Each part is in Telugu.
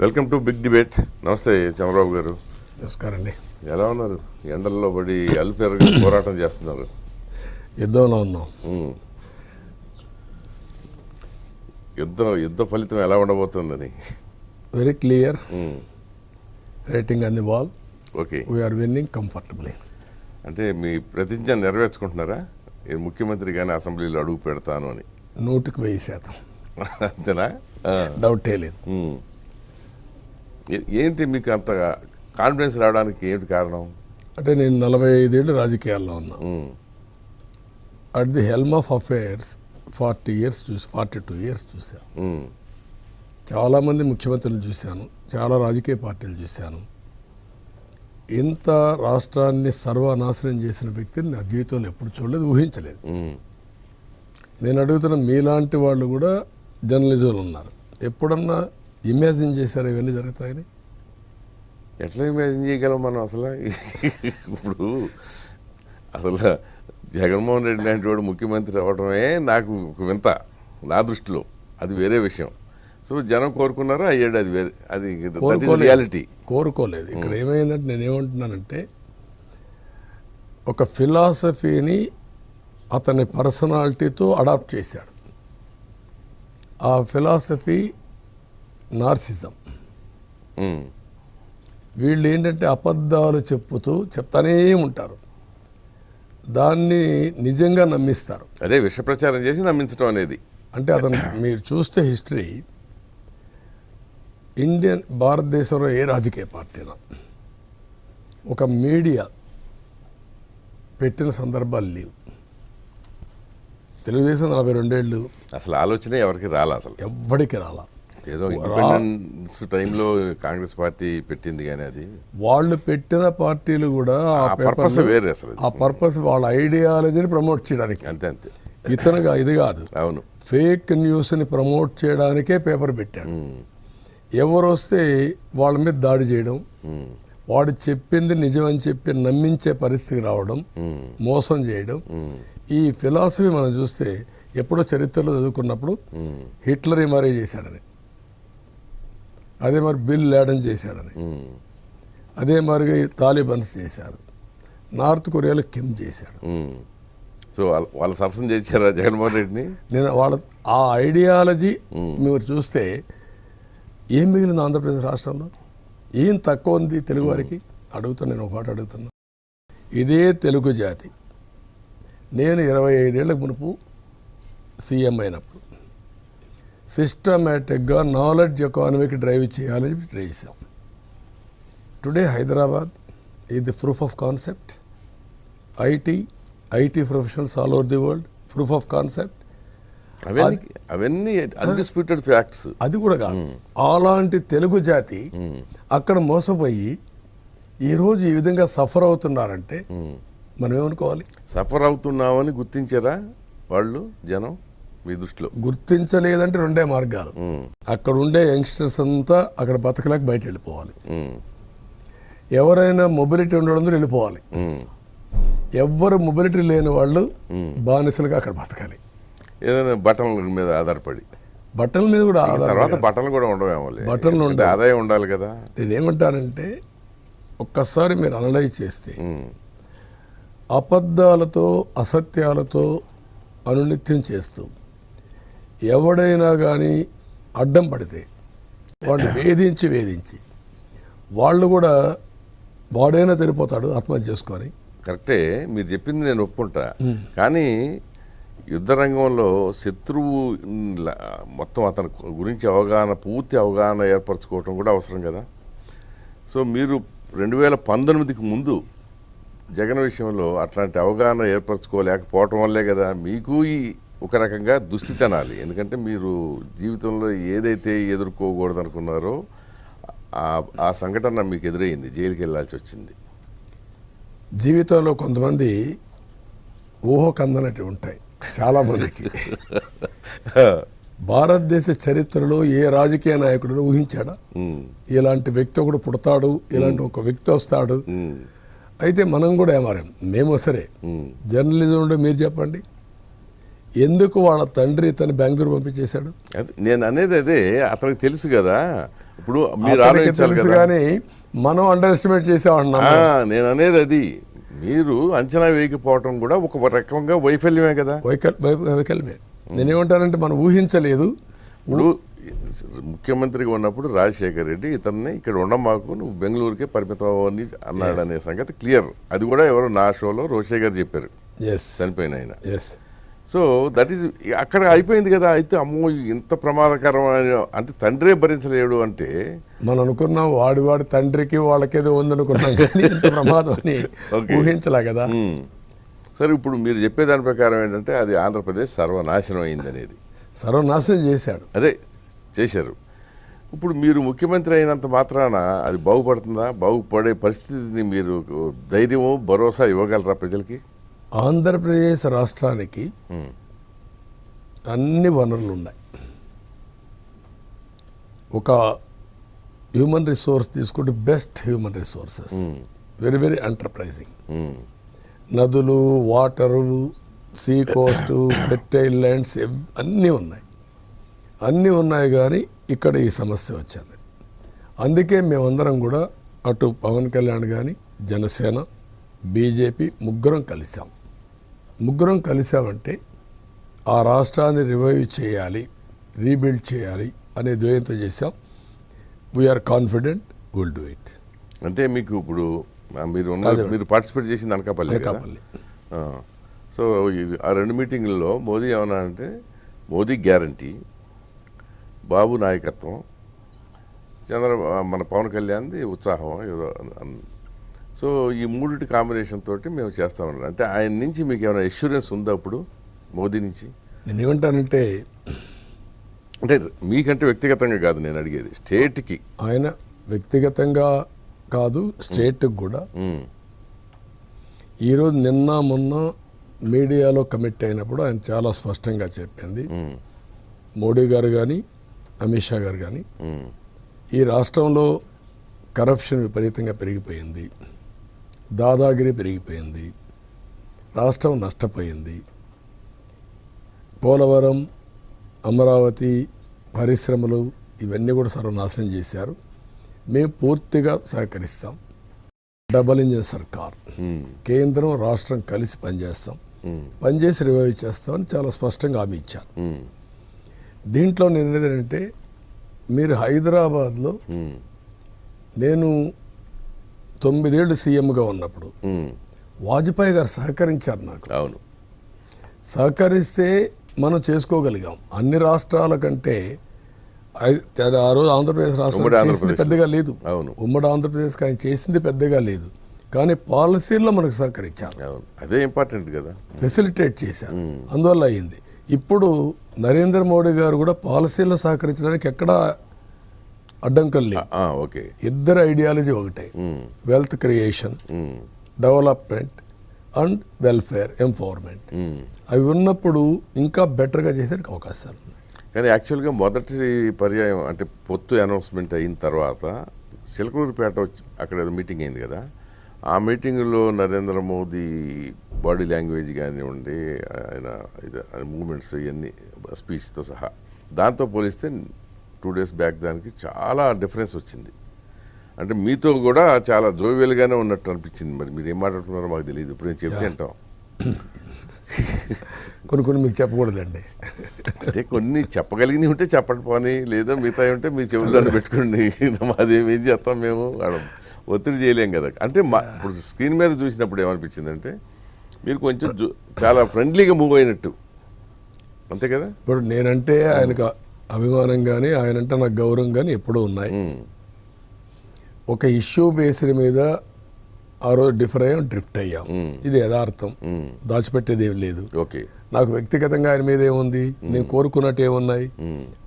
Welcome to big debate. నమస్తే చంద్రబాబు గారు. నమస్కారం అండి. ఎలా ఉన్నారు? ఎండల్లో పడి అల్పేరుగా పోరాటం చేస్తున్నారు. యుద్ధంలో ఉన్నాం. యుద్ధ ఫలితం ఎలా ఉండబోతుందని very clear. Writing on the wall. Okay, we're winning comfortably. అంటే మీ ప్రతిజ్ఞ నెరవేర్చుకుంటున్నారా? ముఖ్యమంత్రి కానీ అసెంబ్లీలో అడుగు పెడతాను అని 100% అంతేనా? డౌటే లేదు. ఏంటి మీకు అంత కాన్ఫిడెన్స్ రావడానికి ఏంటి కారణం? అంటే నేను 45 ఏళ్ళు రాజకీయాల్లో ఉన్నా. At the helm of affairs 42 years చూశాను. చాలామంది ముఖ్యమంత్రులు చూశాను, చాలా రాజకీయ పార్టీలు చూశాను. ఇంత రాష్ట్రాన్ని సర్వనాశనం చేసిన వ్యక్తిని నా జీవితంలో ఎప్పుడు చూడలేదు, ఊహించలేదు. నేను అడుగుతున్న మీలాంటి వాళ్ళు కూడా జర్నలిజంలో ఉన్నారు. ఎప్పుడన్నా ఇమాజిన్ చేశారు ఇవన్నీ జరుగుతాయని? ఎట్లా ఇమాజిన్ చేయగలం మనం? ఇప్పుడు అసలు జగన్మోహన్ రెడ్డి లాంటి వాడు ముఖ్యమంత్రి అవ్వడమే నాకు ఒక వింత, నా దృష్టిలో. అది వేరే విషయం. సో జనం కోరుకున్నారో అయ్యాడు, అది వేరే, అది రియాలిటీ. కోరుకోలేదు. ఇక్కడ ఏమైందంటే నేనేమంటున్నానంటే, ఒక ఫిలాసఫీని అతని పర్సనాలిటీతో అడాప్ట్ చేశాడు. ఆ ఫిలాసఫీ నార్సిజం. వీళ్ళు ఏంటంటే అబద్ధాలు చెప్తానే ఉంటారు, దాన్ని నిజంగా నమ్మిస్తారు. అదే విష ప్రచారం చేసి నమ్మించడం అనేది. అంటే అతను మీరు చూస్తే హిస్టరీ, భారతదేశంలో ఏ రాజకీయ పార్టీనా ఒక మీడియా పెట్టిన సందర్భాలు లేవు. తెలుగుదేశం 42 ఏళ్ళు అసలు ఆలోచన ఎవరికి రాలా, అసలు ఎవ్వడికి రాలా. ఏదో ఇండిపెండెన్స్ టైంలో కాంగ్రెస్ పార్టీ పెట్టింది, కానీ అది వాళ్ళు పెట్టిన పార్టీలు కూడా పర్పస్ వేరే. అసలు ఆ పర్పస్ వాళ్ళ ఐడియాలజీని ప్రమోట్ చేయడానికి, అంతే ఇతనుగా ఇది కాదు. అవును, ఫేక్ న్యూస్ని ప్రమోట్ చేయడానికే పేపర్ పెట్టాడు. ఎవరు వస్తే వాళ్ళ మీద దాడి చేయడం, వాడు చెప్పింది నిజం అని చెప్పి నమ్మించే పరిస్థితికి రావడం, మోసం చేయడం. ఈ ఫిలాసఫీ మనం చూస్తే ఎప్పుడో చరిత్రలో చదువుకున్నప్పుడు హిట్లర్ మరీ చేశాడని, అదే మరి బిల్ లాడెన్ చేశాడని, అదే మరిగా తాలిబాన్స్ చేశారు, నార్త్ కొరియాలో కిమ్ చేశాడు. సో వాళ్ళు సరసన చేశారా జగన్మోహన్ రెడ్డిని? నేను వాళ్ళ ఆ ఐడియాలజీ మీరు చూస్తే ఏం మిగిలింది ఆంధ్రప్రదేశ్ రాష్ట్రంలో? ఏం తక్కువ ఉంది తెలుగు వారికి? అడుగుతాను, నేను ఒక పాట అడుగుతున్నా. ఇదే తెలుగు జాతి నేను 25 ఏళ్లకు మునుపు సీఎం అయినప్పుడు సిస్టమేటిక్గా నాలెడ్జ్ ఎకానమీకి డ్రైవ్ చేయాలని ట్రై చేశాం. Today Hyderabad is the proof of concept. IT professionals all over the world proof of concept. అవన్నీ అన్డిస్ప్యూటెడ్ ఫ్యాక్ట్స్. అది కూడా కాదు, అలాంటి తెలుగు జాతి అక్కడ మోసపోయి ఈరోజు ఈ విధంగా సఫర్ అవుతున్నారంటే మనం ఏమనుకోవాలి? సఫర్ అవుతున్నామని గుర్తించారా వాళ్ళు జనం మీ దృష్టిలో? గుర్తించలేదంటే రెండే మార్గాలు. అక్కడ ఉండే యంగ్స్టర్స్ అంతా అక్కడ బతకలేక బయట వెళ్ళిపోవాలి. ఎవరైనా మొబిలిటీ ఉండడం వెళ్ళిపోవాలి. ఎవ్వరు మొబిలిటీ లేని వాళ్ళు బానిసలుగా అక్కడ బతకాలి. ఏదైనా బట్టల మీద ఆధారపడి, బట్టల మీద కూడా తర్వాత బట్టలు కూడా ఉండవేమో, బట్టలు ఉండే ఆదాయం ఉండాలి కదా. నేనేమంటానంటే, ఒక్కసారి మీరు అనలైజ్ చేస్తే అబద్ధాలతో అసత్యాలతో అనునిత్యం చేస్తూ ఎవడైనా కానీ అడ్డం పడితే వాడిని వేధించి వాళ్ళు కూడా వాడైనా తెలిపోతాడు ఆత్మహత్య చేసుకొని. కరెక్టే మీరు చెప్పింది, నేను ఒప్పుకుంటా. కానీ యుద్ధ రంగంలో శత్రువు మొత్తం అతని గురించి పూర్తి అవగాహన ఏర్పరచుకోవటం కూడా అవసరం కదా. సో మీరు 2019కి ముందు జగన్ విషయంలో అట్లాంటి అవగాహన ఏర్పరచుకోలేకపోవటం వల్లే కదా మీకు ఈ ఒక రకంగా దుస్థితి అనాలి. ఎందుకంటే మీరు జీవితంలో ఏదైతే ఎదుర్కోకూడదు అనుకున్నారో ఆ సంఘటన మీకు ఎదురయ్యింది, జైలుకి వెళ్ళాల్సి వచ్చింది. జీవితంలో కొంతమంది ఊహకందనట్టు ఉంటాయి చాలా మందికి. భారతదేశ చరిత్రలో ఏ రాజకీయ నాయకుడు ఊహించాడా ఇలాంటి వ్యక్తి ఒకడు పుడతాడు, ఇలాంటి ఒక వ్యక్తి వస్తాడు? అయితే మనం కూడా ఏమారాం. మేము సరే జర్నలిజం ఉండే మీరు చెప్పండి, ఎందుకు వాళ్ళ తండ్రి ఇతను బెంగళూరు పంపించేశాడు? నేను అనేది అదే, అతనికి తెలుసు కదా. ఇప్పుడు మీరు అతనికి ఆలోచించాలి తెలుసు కదా. కానీ మనం అండర్ ఎస్టిమేట్ చేసామన్నాం. నేను అనేది అది, మీరు అంచనా వేయకపోవటం కూడా ఒక రకంగా వైఫల్యమే కదా. వైకల్యమే. నేనేమంటానంటే మనం ఊహించలేదు. ఇప్పుడు ముఖ్యమంత్రిగా ఉన్నప్పుడు రాజశేఖర్ రెడ్డి ఇతన్ని ఇక్కడ ఉండమాకు, నువ్వు బెంగళూరుకే పరిమితం అని అన్నాడు అనే సంగతి క్లియర్. అది కూడా ఎవరు నా షోలో రోషే గారు చెప్పారు, చనిపోయిన ఆయన. సో దట్ ఈజ్ అక్కడ అయిపోయింది కదా. అయితే అమ్మో ఇంత ప్రమాదకరమైన, అంటే తండ్రే భరించలేడు అంటే మనం అనుకున్నాం వాడి తండ్రికి వాళ్ళకేదో ఉందనుకున్నాం కానీ ఇంత ప్రమాదం అని ఊహించలే కదా. సరే, ఇప్పుడు మీరు చెప్పేదాని ప్రకారం ఏంటంటే అది ఆంధ్రప్రదేశ్ సర్వనాశనం అయింది అనేది. సర్వనాశనం చేశాడు, అదే చేశారు. ఇప్పుడు మీరు ముఖ్యమంత్రి అయినంత మాత్రాన అది బాగుపడుతుందా? బాగుపడే పరిస్థితిని మీరు ధైర్యము భరోసా ఇవ్వగలరా ప్రజలకి? ఆంధ్రప్రదేశ్ రాష్ట్రానికి అన్ని వనరులు ఉన్నాయి. ఒక హ్యూమన్ రిసోర్స్ తీసుకుంటే best human resources, very very enterprising. నదులు, water, sea coast, fertile lands అన్నీ ఉన్నాయి కానీ ఇక్కడ ఈ సమస్య వచ్చింది. అందుకే మేమందరం కూడా అటు పవన్ కళ్యాణ్ కానీ, జనసేన, బీజేపీ ముగ్గురం కలిసామంటే ఆ రాష్ట్రాన్ని రివైవ్ చేయాలి, రీబిల్డ్ చేయాలి అనే ధ్యేయంతో చేశాం. We are confident will do it. అంటే మీకు ఇప్పుడు మీరు పార్టిసిపేట్ చేసింది అనకాపల్లి. సో ఆ 2 మీటింగుల్లో మోదీ ఏమన్నా అంటే, మోదీ గ్యారంటీ, బాబు నాయకత్వం, మన పవన్ కళ్యాణ్ది ఉత్సాహం ఏదో. సో ఈ 3 కాంబినేషన్ తోటి మేము చేస్తామన్నారు. అంటే ఆయన నుంచి మీకు ఏమైనా ఎష్యూరెన్స్ ఉందా ఇప్పుడు మోదీ నుంచి? నేను ఏమంటానంటే, అంటే మీకంటే వ్యక్తిగతంగా కాదు నేను అడిగేది, స్టేట్కి. ఆయన వ్యక్తిగతంగా కాదు, స్టేట్కి కూడా. ఈరోజు నిన్న మొన్న మీడియాలో కమిట్ అయినప్పుడు ఆయన చాలా స్పష్టంగా చెప్పింది, మోడీ గారు కానీ, అమిత్ షా గారు కానీ, ఈ రాష్ట్రంలో కరప్షన్ విపరీతంగా పెరిగిపోయింది, దాదాగిరి పెరిగిపోయింది, రాష్ట్రం నష్టపోయింది, పోలవరం, అమరావతి, పరిశ్రమలు ఇవన్నీ కూడా సర్వనాశనం చేశారు. మేము పూర్తిగా సహకరిస్తాం. డబల్ ఇంజిన్ సర్కార్, కేంద్రం రాష్ట్రం కలిసి పనిచేసి రివైవ్ చేస్తామని చాలా స్పష్టంగా హామీ ఇచ్చారు. దీంట్లో నేను ఏంటంటే, మీరు హైదరాబాద్లో నేను 9 ఏళ్ళు సీఎంగా ఉన్నప్పుడు వాజ్పేయి గారు సహకరించారు నాకు. అవును, సహకరిస్తే మనం చేసుకోగలిగాం. అన్ని రాష్ట్రాల కంటే ఆ రోజు ఆంధ్రప్రదేశ్ రాష్ట్రం చేసింది పెద్దగా లేదు, ఉమ్మడి ఆంధ్రప్రదేశ్కి ఆయన చేసింది పెద్దగా లేదు, కానీ పాలసీల్లో మనకు సహకరించారు. అదే ఇంపార్టెంట్ కదా, ఫెసిలిటేట్ చేశారు, అందువల్ల అయింది. ఇప్పుడు నరేంద్ర మోడీ గారు కూడా పాలసీల్లో సహకరించడానికి ఎక్కడా అడ్డంకులు లేవు. ఇద్దరు ఐడియాలజీ ఒకటే, wealth creation, development and welfare, empowerment. అవి ఉన్నప్పుడు ఇంకా బెటర్గా చేసేందుకు అవకాశాలు ఉన్నాయి. కానీ యాక్చువల్గా మొదటి పర్యాయం అంటే పొత్తు అనౌన్స్మెంట్ అయిన తర్వాత సిల్కూరుపేట వచ్చి అక్కడ మీటింగ్ అయింది కదా, ఆ మీటింగ్లో నరేంద్ర మోదీ బాడీ లాంగ్వేజ్ కానివ్వండి, ఆయన మూమెంట్స్ ఇవన్నీ స్పీచ్తో సహా, దాంతో పోలిస్తే 2 days బ్యాక్ దానికి చాలా డిఫరెన్స్ వచ్చింది. అంటే మీతో కూడా చాలా జోవియల్గానే ఉన్నట్టు అనిపించింది. మరి మీరు ఏం మాట్లాడుతున్నారో మాకు తెలియదు, ఇప్పుడు నేను చెప్తే అంటాం. కొన్ని మీకు చెప్పకూడదండి. అంటే కొన్ని చెప్పగలిగినవి ఉంటే చెప్పండి పోనీ, లేదా మిగతా ఉంటే మీ చెవుల్లో పెట్టుకోండి. మాదేమేం చేస్తాం, మేము ఒత్తిడి చేయలేం కదా. అంటే ఇప్పుడు స్క్రీన్ మీద చూసినప్పుడు ఏమనిపించిందంటే, మీరు కొంచెం చాలా ఫ్రెండ్లీగా మూవ్ అయినట్టు, అంతే కదా. ఇప్పుడు నేనంటే ఆయనకు అభిమానం కానీ, ఆయనంటే నాకు గౌరవం కానీ ఎప్పుడూ ఉన్నాయి. ఒక ఇష్యూ బేస్డ్ మీద ఆ రోజు డ్రిఫ్ట్ అయ్యాం, ఇది యథార్థం, దాచిపెట్టేది ఏం లేదు. నాకు వ్యక్తిగతంగా ఆయన మీద ఏముంది, నేను కోరుకున్నట్టు ఏమున్నాయి,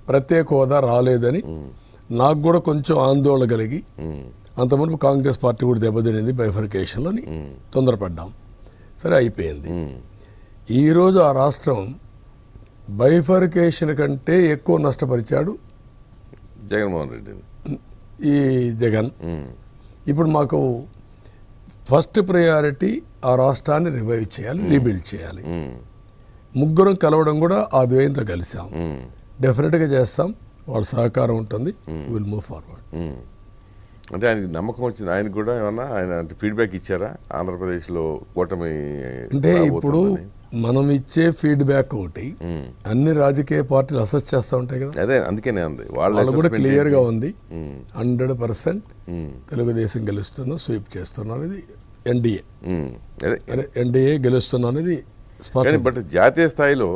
ప్రత్యేక హోదా రాలేదని నాకు కూడా కొంచెం ఆందోళన కలిగి, అంతముందు కాంగ్రెస్ పార్టీ కూడా దెబ్బతినింది బైఫర్కేషన్లో అని తొందరపడ్డాం. సరే అయిపోయింది. ఈరోజు ఆ రాష్ట్రం బైఫర్కేషన్ కంటే ఎక్కువ నష్టపరిచాడు జగన్మోహన్ రెడ్డి, ఈ జగన్. ఇప్పుడు మాకు ఫస్ట్ ప్రయారిటీ ఆ రాష్ట్రాన్ని రివైవ్ చేయాలి, రీబిల్డ్ చేయాలి. ముగ్గురం కలవడం కూడా ఆ ద్వయంతో కలిసాం. డెఫినెట్గా చేస్తాం, వాళ్ళ సహకారం ఉంటుంది, విల్ మూవ్ ఫార్వర్డ్. అంటే ఆయనకి నమ్మకం వచ్చింది, ఆయనకు కూడా ఏమన్నా ఆయన అంటే ఫీడ్బ్యాక్ ఇచ్చారా ఆంధ్రప్రదేశ్లో కూటమి అంటే ఇప్పుడు రాబోతోందని? మనం ఇచ్చే ఫీడ్బ్యాక్ ఒకటి, అన్ని రాజకీయ పార్టీలు అసెస్ చేస్తూ ఉంటాయి కదా, అదే అందుకనే ఉంది వాళ్ళ వాళ్ళు కూడా assessment క్లియర్గా ఏంటి? ఉంది. 100% తెలుగుదేశం గెలుస్తున్నాం, స్వీప్ చేస్తున్నాం అనేది ఎన్డీఏ. అదే ఎన్డీఏ గెలుస్తున్నాం అనేది స్పష్టం. బట్ జాతీయ స్థాయిలో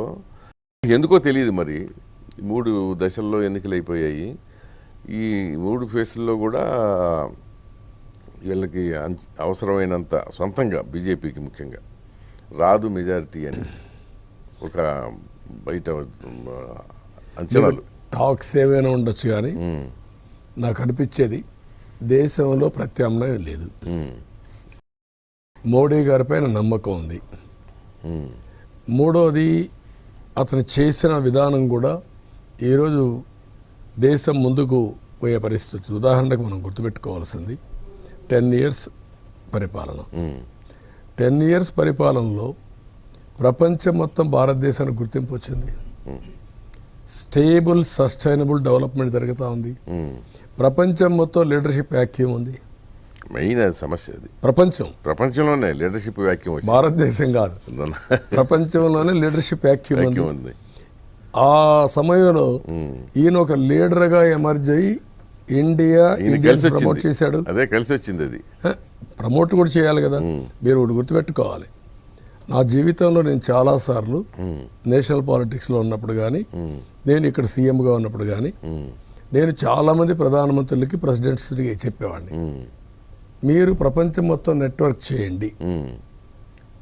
ఎందుకో తెలియదు మరి, 3 దశల్లో ఎన్నికలు అయిపోయాయి. ఈ 3 ఫేసుల్లో కూడా వీళ్ళకి అవసరమైనంత సొంతంగా బీజేపీకి ముఖ్యంగా రాదు మెజారిటీ అని ఒక బయట అంచనాలు. టాక్స్ ఏమైనా ఉండొచ్చు కానీ నాకు అనిపించేది దేశంలో ప్రత్యామ్నాయం లేదు. మోడీ గారి పైన నమ్మకం ఉంది. మూడోది, అతను చేసిన విధానం కూడా ఈరోజు దేశం ముందుకు పోయే పరిస్థితి. ఉదాహరణకు మనం గుర్తుపెట్టుకోవాల్సింది 10 years పరిపాలన. 10 years పరిపాలనలో ప్రపంచం మొత్తం భారతదేశానికి గుర్తింపు వచ్చింది. స్టేబుల్ సస్టైనబుల్ డెవలప్మెంట్ జరుగుతూ ఉంది. ప్రపంచం మొత్తం లీడర్షిప్ వ్యాక్యూమ్ ఉంది. మెయిన్ సమస్య అది. ప్రపంచంలోనే లీడర్షిప్ వ్యాక్యూమ్ వచ్చింది, భారతదేశం కాదు, ప్రపంచంలోనే లీడర్షిప్ వ్యాక్యూమ్ ఉంది. ఆ సమయంలో ఈయన ఒక లీడర్గా ఎమర్జ్ అయ్యి ఇండియా ప్రమోట్ చేశాడు. అదే కలిసి వచ్చింది అది. ప్రమోట్ కూడా చేయాలి కదా. మీరు ఒకటి గుర్తుపెట్టుకోవాలి, నా జీవితంలో నేను చాలాసార్లు నేషనల్ పాలిటిక్స్లో ఉన్నప్పుడు కానీ, నేను ఇక్కడ సీఎంగా ఉన్నప్పుడు కానీ, నేను చాలామంది ప్రధానమంత్రులకి ప్రెసిడెంట్స్కి చెప్పేవాడిని, మీరు ప్రపంచం మొత్తం నెట్వర్క్ చేయండి,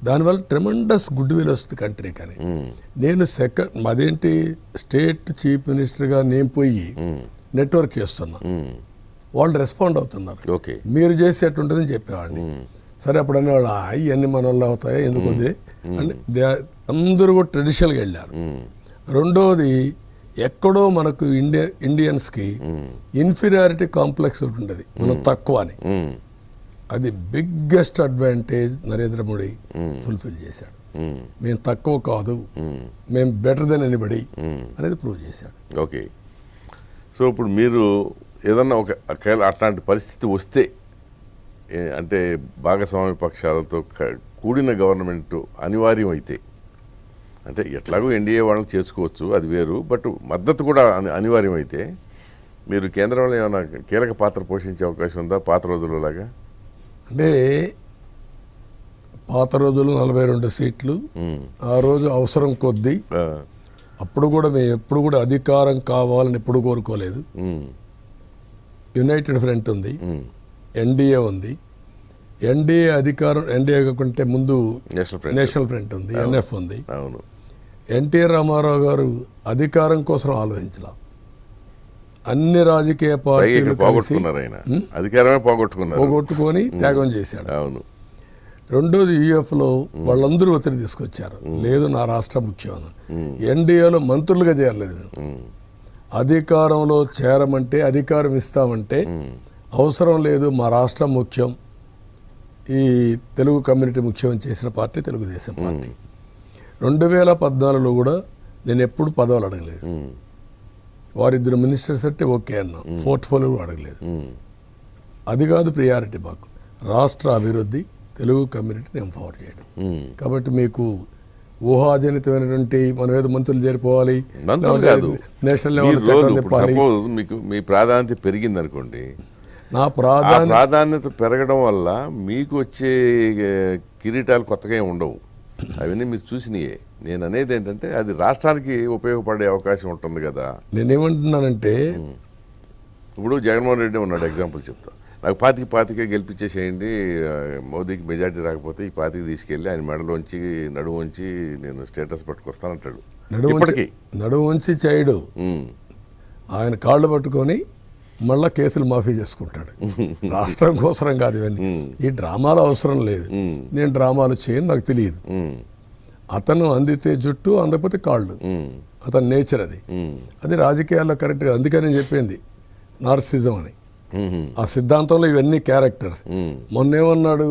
దానివల్ల ట్రెమండస్ గుడ్ విల్ వస్తుంది కంట్రీ. కానీ నేను అదేంటి స్టేట్ చీఫ్ మినిస్టర్గా నేను పోయి నెట్వర్క్ చేస్తున్నా, వాళ్ళు రెస్పాండ్ అవుతున్నారు, మీరు చేసేట్టుంటుందని చెప్పేవాడిని. సరే అప్పుడు అనేవాళ్ళు ఇవన్నీ మన వల్ల అవుతాయా ఎందుకు వద్దే అంటే అందరూ కూడా ట్రెడిషనల్గా వెళ్ళారు. రెండోది, ఎక్కడో మనకు ఇండియన్స్కి ఇన్ఫీరియారిటీ కాంప్లెక్స్ ఒకటి ఉండేది, మనం తక్కువ అని. అది biggest advantage Narendra Modi fulfil చేశాడు. మేము తక్కువ కాదు, మేము బెటర్ దెన్ ఎనీబడి అనేది ప్రూవ్ చేశాడు. ఓకే, సో ఇప్పుడు మీరు ఏదన్నా అట్లాంటి పరిస్థితి వస్తే, అంటే భాగస్వామ్య పక్షాలతో కూడిన గవర్నమెంట్ అనివార్యం అయితే, అంటే ఎట్లాగో ఎన్డీఏ వాళ్ళని చేసుకోవచ్చు, అది వేరు, బట్ మద్దతు కూడా అనివార్యం అయితే మీరు కేంద్రంలో ఏమైనా కీలక పాత్ర పోషించే అవకాశం ఉందా పాత రోజుల్లో లాగా? అంటే పాత రోజులు 42 సీట్లు, ఆ రోజు అవసరం కొద్దీ. అప్పుడు కూడా మేము ఎప్పుడు కూడా అధికారం కావాలని ఎప్పుడు కోరుకోలేదు. యునైటెడ్ ఫ్రంట్ ఉంది, ఎన్డీఏ ఉంది. ఎన్డీఏ అధికారం, ఎన్డీఏ కంటే ముందు నేషనల్ ఫ్రంట్ ఉంది, ఎన్ఎఫ్ ఉంది. ఎన్టీఆర్ రామారావు గారు అధికారం కోసం ఆలోచించాల, అన్ని రాజకీయ పార్టీలు పోగొట్టుకొని త్యాగం చేశాడు. రెండోది, యూఎఫ్లో వాళ్ళందరూ ఒత్తిడి తీసుకొచ్చారు, లేదు నా రాష్ట్రం ముఖ్యం. ఎన్డీఏలో మంత్రులుగా చేరలేదు మేము, అధికారంలో చేరమంటే అధికారం ఇస్తామంటే అవసరం లేదు, మా రాష్ట్రం ముఖ్యం, ఈ తెలుగు కమ్యూనిటీ ముఖ్యం అని చేసిన పార్టీ తెలుగుదేశం పార్టీ. 2014లో కూడా నేను ఎప్పుడు పదవులు అడగలేదు, వారిద్దరు మినిస్టర్స్ అంటే ఓకే అన్నా, పోర్ట్ఫోలియో అడగలేదు. అది కాదు ప్రియారిటీ మాకు, రాష్ట్ర అభివృద్ధి, తెలుగు కమ్యూనిటీని ఎంపవర్ చేయడం. కాబట్టి మీకు ఊహాజనితమైనటువంటి మనం ఏదో మంత్రులు చేరిపోవాలి, నేషనల్ లెవెల్ చట్టం చెప్పాలి. మీకు మీ ప్రాధాన్యత పెరిగింది అనుకోండి, నా ప్రాధాన్యత పెరగడం వల్ల మీకు వచ్చే కిరీటాలు కొత్తగా ఉండవు, అవన్నీ మీరు చూసినాయే. నేను అనేది ఏంటంటే అది రాష్ట్రానికి ఉపయోగపడే అవకాశం ఉంటుంది కదా. నేనేమంటున్నానంటే, ఇప్పుడు జగన్మోహన్ రెడ్డి ఉన్నాడు, ఎగ్జాంపుల్ చెప్తా, నాకు పాతికే గెలిపించేసేయండి, మోదీకి మెజార్టీ రాకపోతే ఈ పాతికి తీసుకెళ్ళి ఆయన మెడలోంచి నడువుంచి నేను స్టేటస్ పట్టుకొస్తానంటాడు. నడువుంచి చేయడు, ఆయన కాళ్ళు పట్టుకొని మళ్ళా కేసులు మాఫీ చేసుకుంటాడు. రాష్ట్రం కోసరం కాదు ఇవన్నీ, ఈ డ్రామాలు అవసరం లేదు, నేను డ్రామాలు చేయను, నాకు తెలియదు. అతను అందితే జుట్టు, అందకపోతే కాళ్ళు, అతని నేచర్ అది. అది రాజకీయాల్లో కరెక్ట్గా, అందుకని నేను చెప్పింది నార్సిజం అని. ఆ సిద్ధాంతంలో ఇవన్నీ క్యారెక్టర్స్. మొన్నేమన్నాడు,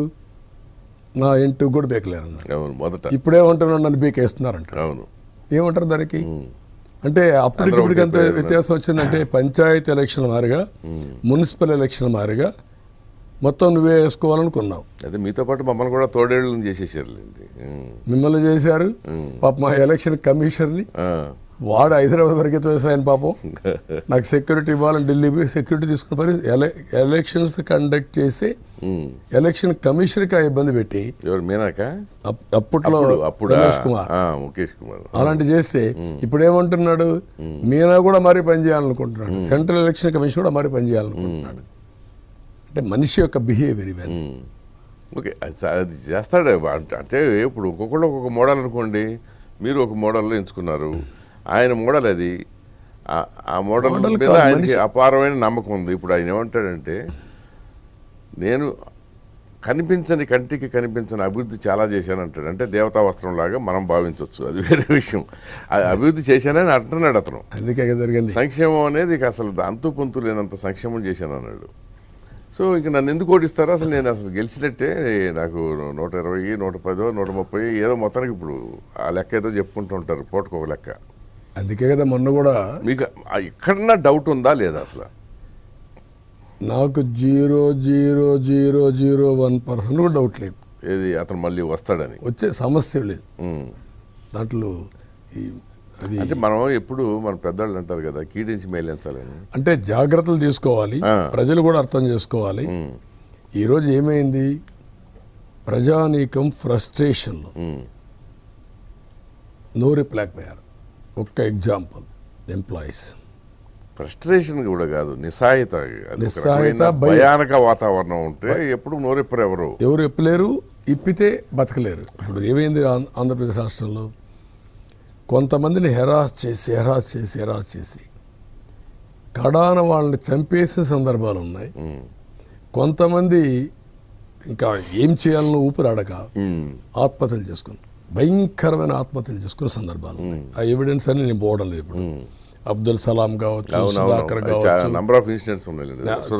నా ఇంటికి కూడా బీకలేరు అన్నారు. అవును మొదట. ఇప్పుడేమంటున్నాడు, నన్ను బీకేస్తున్నారంట. అవును. ఏమంటారు దానికి? అంటే అప్పటికి ఇప్పటికి ఎంత వ్యత్యాసం వచ్చిందంటే, పంచాయతీ ఎలక్షన్ మారిగా, మున్సిపల్ ఎలక్షన్ మారిగా మొత్తం నువ్వే వేసుకోవాలనుకున్నావు. అదే మీతో పాటు మమ్మల్ని కూడా తోడేళ్ళని చేసేసారు. మిమ్మల్ని చేశారు. పాప మా ఎలక్షన్ కమిషనర్ని వాడు హైదరాబాద్ వరకే ఆయన పాపం నాకు సెక్యూరిటీ ఇవ్వాలని ఢిల్లీ పోయి సెక్యూరిటీ తీసుకున్న పని ఎలక్షన్స్ కండక్ట్ చేసి ఎలక్షన్ కమిషనర్కి ఆ ఇబ్బంది పెట్టి అప్పట్లో రమేష్ కుమార్ ముఖేష్ కుమార్ అలాంటి చేస్తే ఇప్పుడు ఏమంటున్నాడు, మీనా కూడా మరీ పనిచేయాలనుకుంటున్నాడు, సెంట్రల్ ఎలక్షన్ కమిషన్ కూడా మరీ పనిచేయాలనుకుంటున్నాడు. అంటే మనిషి యొక్క బిహేవియర్ ఇవన్నీ. ఓకే, అది చేస్తాడు. అంటే ఇప్పుడు ఒక్కొక్కళ్ళు ఒక్కొక్క మోడల్ అనుకోండి, మీరు ఒక మోడల్లో ఎంచుకున్నారు, ఆయన మోడల్ అది. ఆ మోడల్ మీద ఆయనకి అపారమైన నమ్మకం ఉంది. ఇప్పుడు ఆయన ఏమంటాడంటే, నేను కనిపించని కంటికి కనిపించని అభివృద్ధి చాలా చేశాను అంటాడు. అంటే దేవతా వస్త్రం లాగా మనం భావించవచ్చు, అది వేరే విషయం. అభివృద్ధి చేశానని అంటున్నాడు అతను. అందుకే జరిగింది. సంక్షేమం అనేది అసలు అంతు పొంతు లేనంత సంక్షేమం చేశాను అన్నాడు. సో ఇంక నన్ను ఎందుకు ఓడిస్తారో, అసలు నేను అసలు గెలిచినట్టే, నాకు 120, 110, 130 ఏదో మొత్తానికి ఇప్పుడు ఆ లెక్క ఏదో చెప్పుకుంటూ ఉంటారు, పూటకు ఒక లెక్క. అందుకే కదా మొన్న కూడా మీకు ఎక్కడన్నా డౌట్ ఉందా లేదా? అసలు నాకు 0.0001% కూడా డౌట్ లేదు. ఏది అతను మళ్ళీ వస్తాడని, వచ్చే సమస్య లేదు దాంట్లో. అంటే మనం ఎప్పుడు మన పెద్దవాళ్ళు అంటారు కదా, కీడించి మేలించాలని. అంటే జాగ్రత్తలు తీసుకోవాలి, ప్రజలు కూడా అర్థం చేసుకోవాలి. ఈరోజు ఏమైంది, ప్రజానీకం ఫ్రస్ట్రేషన్లో నోరెప్పలేకపోయారు. ఒక్క ఎగ్జాంపుల్, ఎంప్లాయీస్ ఫ్రస్ట్రేషన్ కూడా కాదు, నిస్సాయిత భయానక వాతావరణం ఉంటే ఎప్పుడు నోరెప్పరు, ఎవరు ఎప్పలేరు, ఇప్పితే బతకలేరు. ఇప్పుడు ఏమైంది ఆంధ్రప్రదేశ్ రాష్ట్రంలో, కొంతమందిని హెరాస్ చేసి కడాన వాళ్ళని చంపేసే సందర్భాలు ఉన్నాయి. కొంతమంది ఇంకా ఏం చేయాలనో ఊపిరాడక ఆత్మహత్యలు చేసుకుని, భయంకరమైన ఆత్మహత్యలు చేసుకునే సందర్భాలు ఉన్నాయి. ఆ ఎవిడెన్స్ అని నేను పోవడం లేదు. ఇప్పుడు అబ్దుల్ సలాం కావచ్చు, సుధాకర్ కావచ్చు,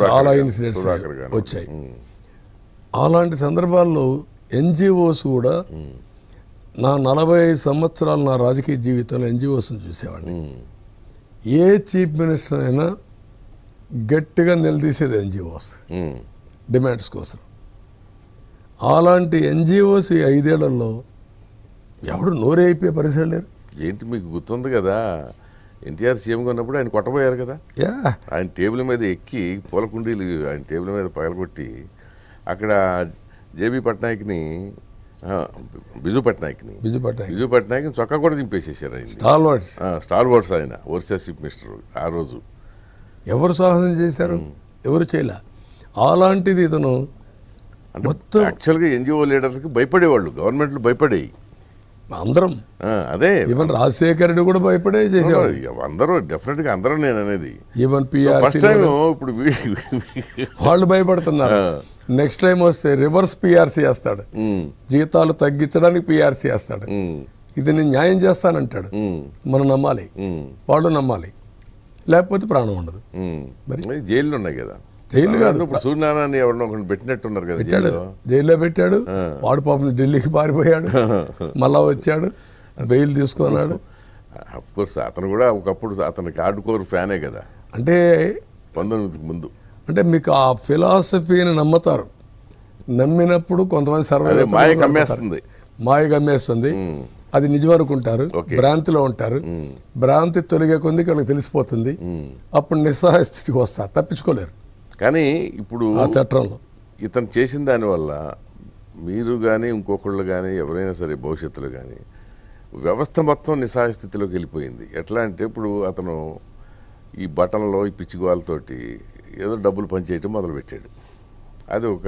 చాలా ఇన్సిడెంట్స్ వచ్చాయి. అలాంటి సందర్భాల్లో ఎన్జిఓస్ కూడా, నా 45 సంవత్సరాలు నా రాజకీయ జీవితంలో ఎన్జిఓస్ని చూసేవాడిని. ఏ చీఫ్ మినిస్టర్ అయినా గట్టిగా నిలదీసేది ఎన్జిఓస్ డిమాండ్స్ కోసం. అలాంటి ఎన్జిఓస్ ఈ 5 ఏళ్లలో ఎవడు నోరే అయిపోయే పరిస్థితి లేరు. ఏంటి మీకు గుర్తుంది కదా, ఎన్టీఆర్ సీఎంగా ఉన్నప్పుడు ఆయన కొట్టబోయారు కదా, ఆయన టేబుల్ మీద ఎక్కి పూలకుండీలు ఆయన టేబుల్ మీద పగలగొట్టి అక్కడ జేబీ పట్నాయక్ని, బిజు పట్నాయక్ చొక్కా కూడా దింపేసేసారు. ఆయన స్టార్ వర్డ్స్, ఆయన ఒరిస్సా చీఫ్ మినిస్టర్. ఆ రోజు ఎవరు సాహసం చేశారు? ఎవరు చేయలే. అలాంటిది ఇతను మొత్తం యాక్చువల్గా ఎన్జిఓ లీడర్కి భయపడేవాళ్ళు, గవర్నమెంట్లు భయపడేవి అందరం. అదే ఈవెన్ రాజశేఖర్ రెడ్డి కూడా భయపడే చేసేవాడు. అందరూ డెఫినెట్గా అందరూ నేను అనేది. ఈవెన్ ఫస్ట్ టైం ఇప్పుడు వాళ్ళు భయపడుతున్నారు. నెక్స్ట్ టైం వస్తే రివర్స్ పిఆర్సీ వేస్తాడు, జీతాలు తగ్గించడానికి పిఆర్సీ వేస్తాడు. ఇది నేను న్యాయం చేస్తానంటాడు. మనం నమ్మాలి, వాళ్ళు నమ్మాలి, లేకపోతే ప్రాణం ఉండదు. మరి జైళ్ళు ఉన్నాయి కదా, జైలు కాదు, సూర్యనారాయణ ఎవరినో పెట్టినట్టున్నారు కదా, జైల్లో పెట్టాడు. వాడు పాపం ఢిల్లీకి పారిపోయాడు, మళ్ళా వచ్చాడు, బెయిల్ తీసుకున్నాడు. అఫ్కోర్స్ అతను కూడా ఒకప్పుడు అతనికి హార్డ్కోర్ ఫ్యానే కదా, అంటే 19కి ముందు. అంటే మీకు ఆ ఫిలాసఫీని నమ్ముతారు. నమ్మినప్పుడు కొంతమంది మాయ గమ్మేస్తుంది, అది నిజం అనుకుంటారు, భ్రాంతిలో ఉంటారు. భ్రాంతి తొలగే కొంది వాళ్ళకి తెలిసిపోతుంది, అప్పుడు నిస్సహాయ స్థితికి వస్తారు, తప్పించుకోలేరు. కానీ ఇప్పుడు ఆ చట్టంలో ఇతను చేసిన దానివల్ల మీరు కానీ ఇంకొకళ్ళు కానీ ఎవరైనా సరే భవిష్యత్తులో కానీ వ్యవస్థ మొత్తం నిస్సహాయ స్థితిలోకి వెళ్ళిపోయింది. ఎట్లా అంటే ఇప్పుడు అతను ఈ బటన్లో ఈ పిచ్చిగోలతోటి ఏదో డబ్బులు పనిచేయటం మొదలుపెట్టాడు. అది ఒక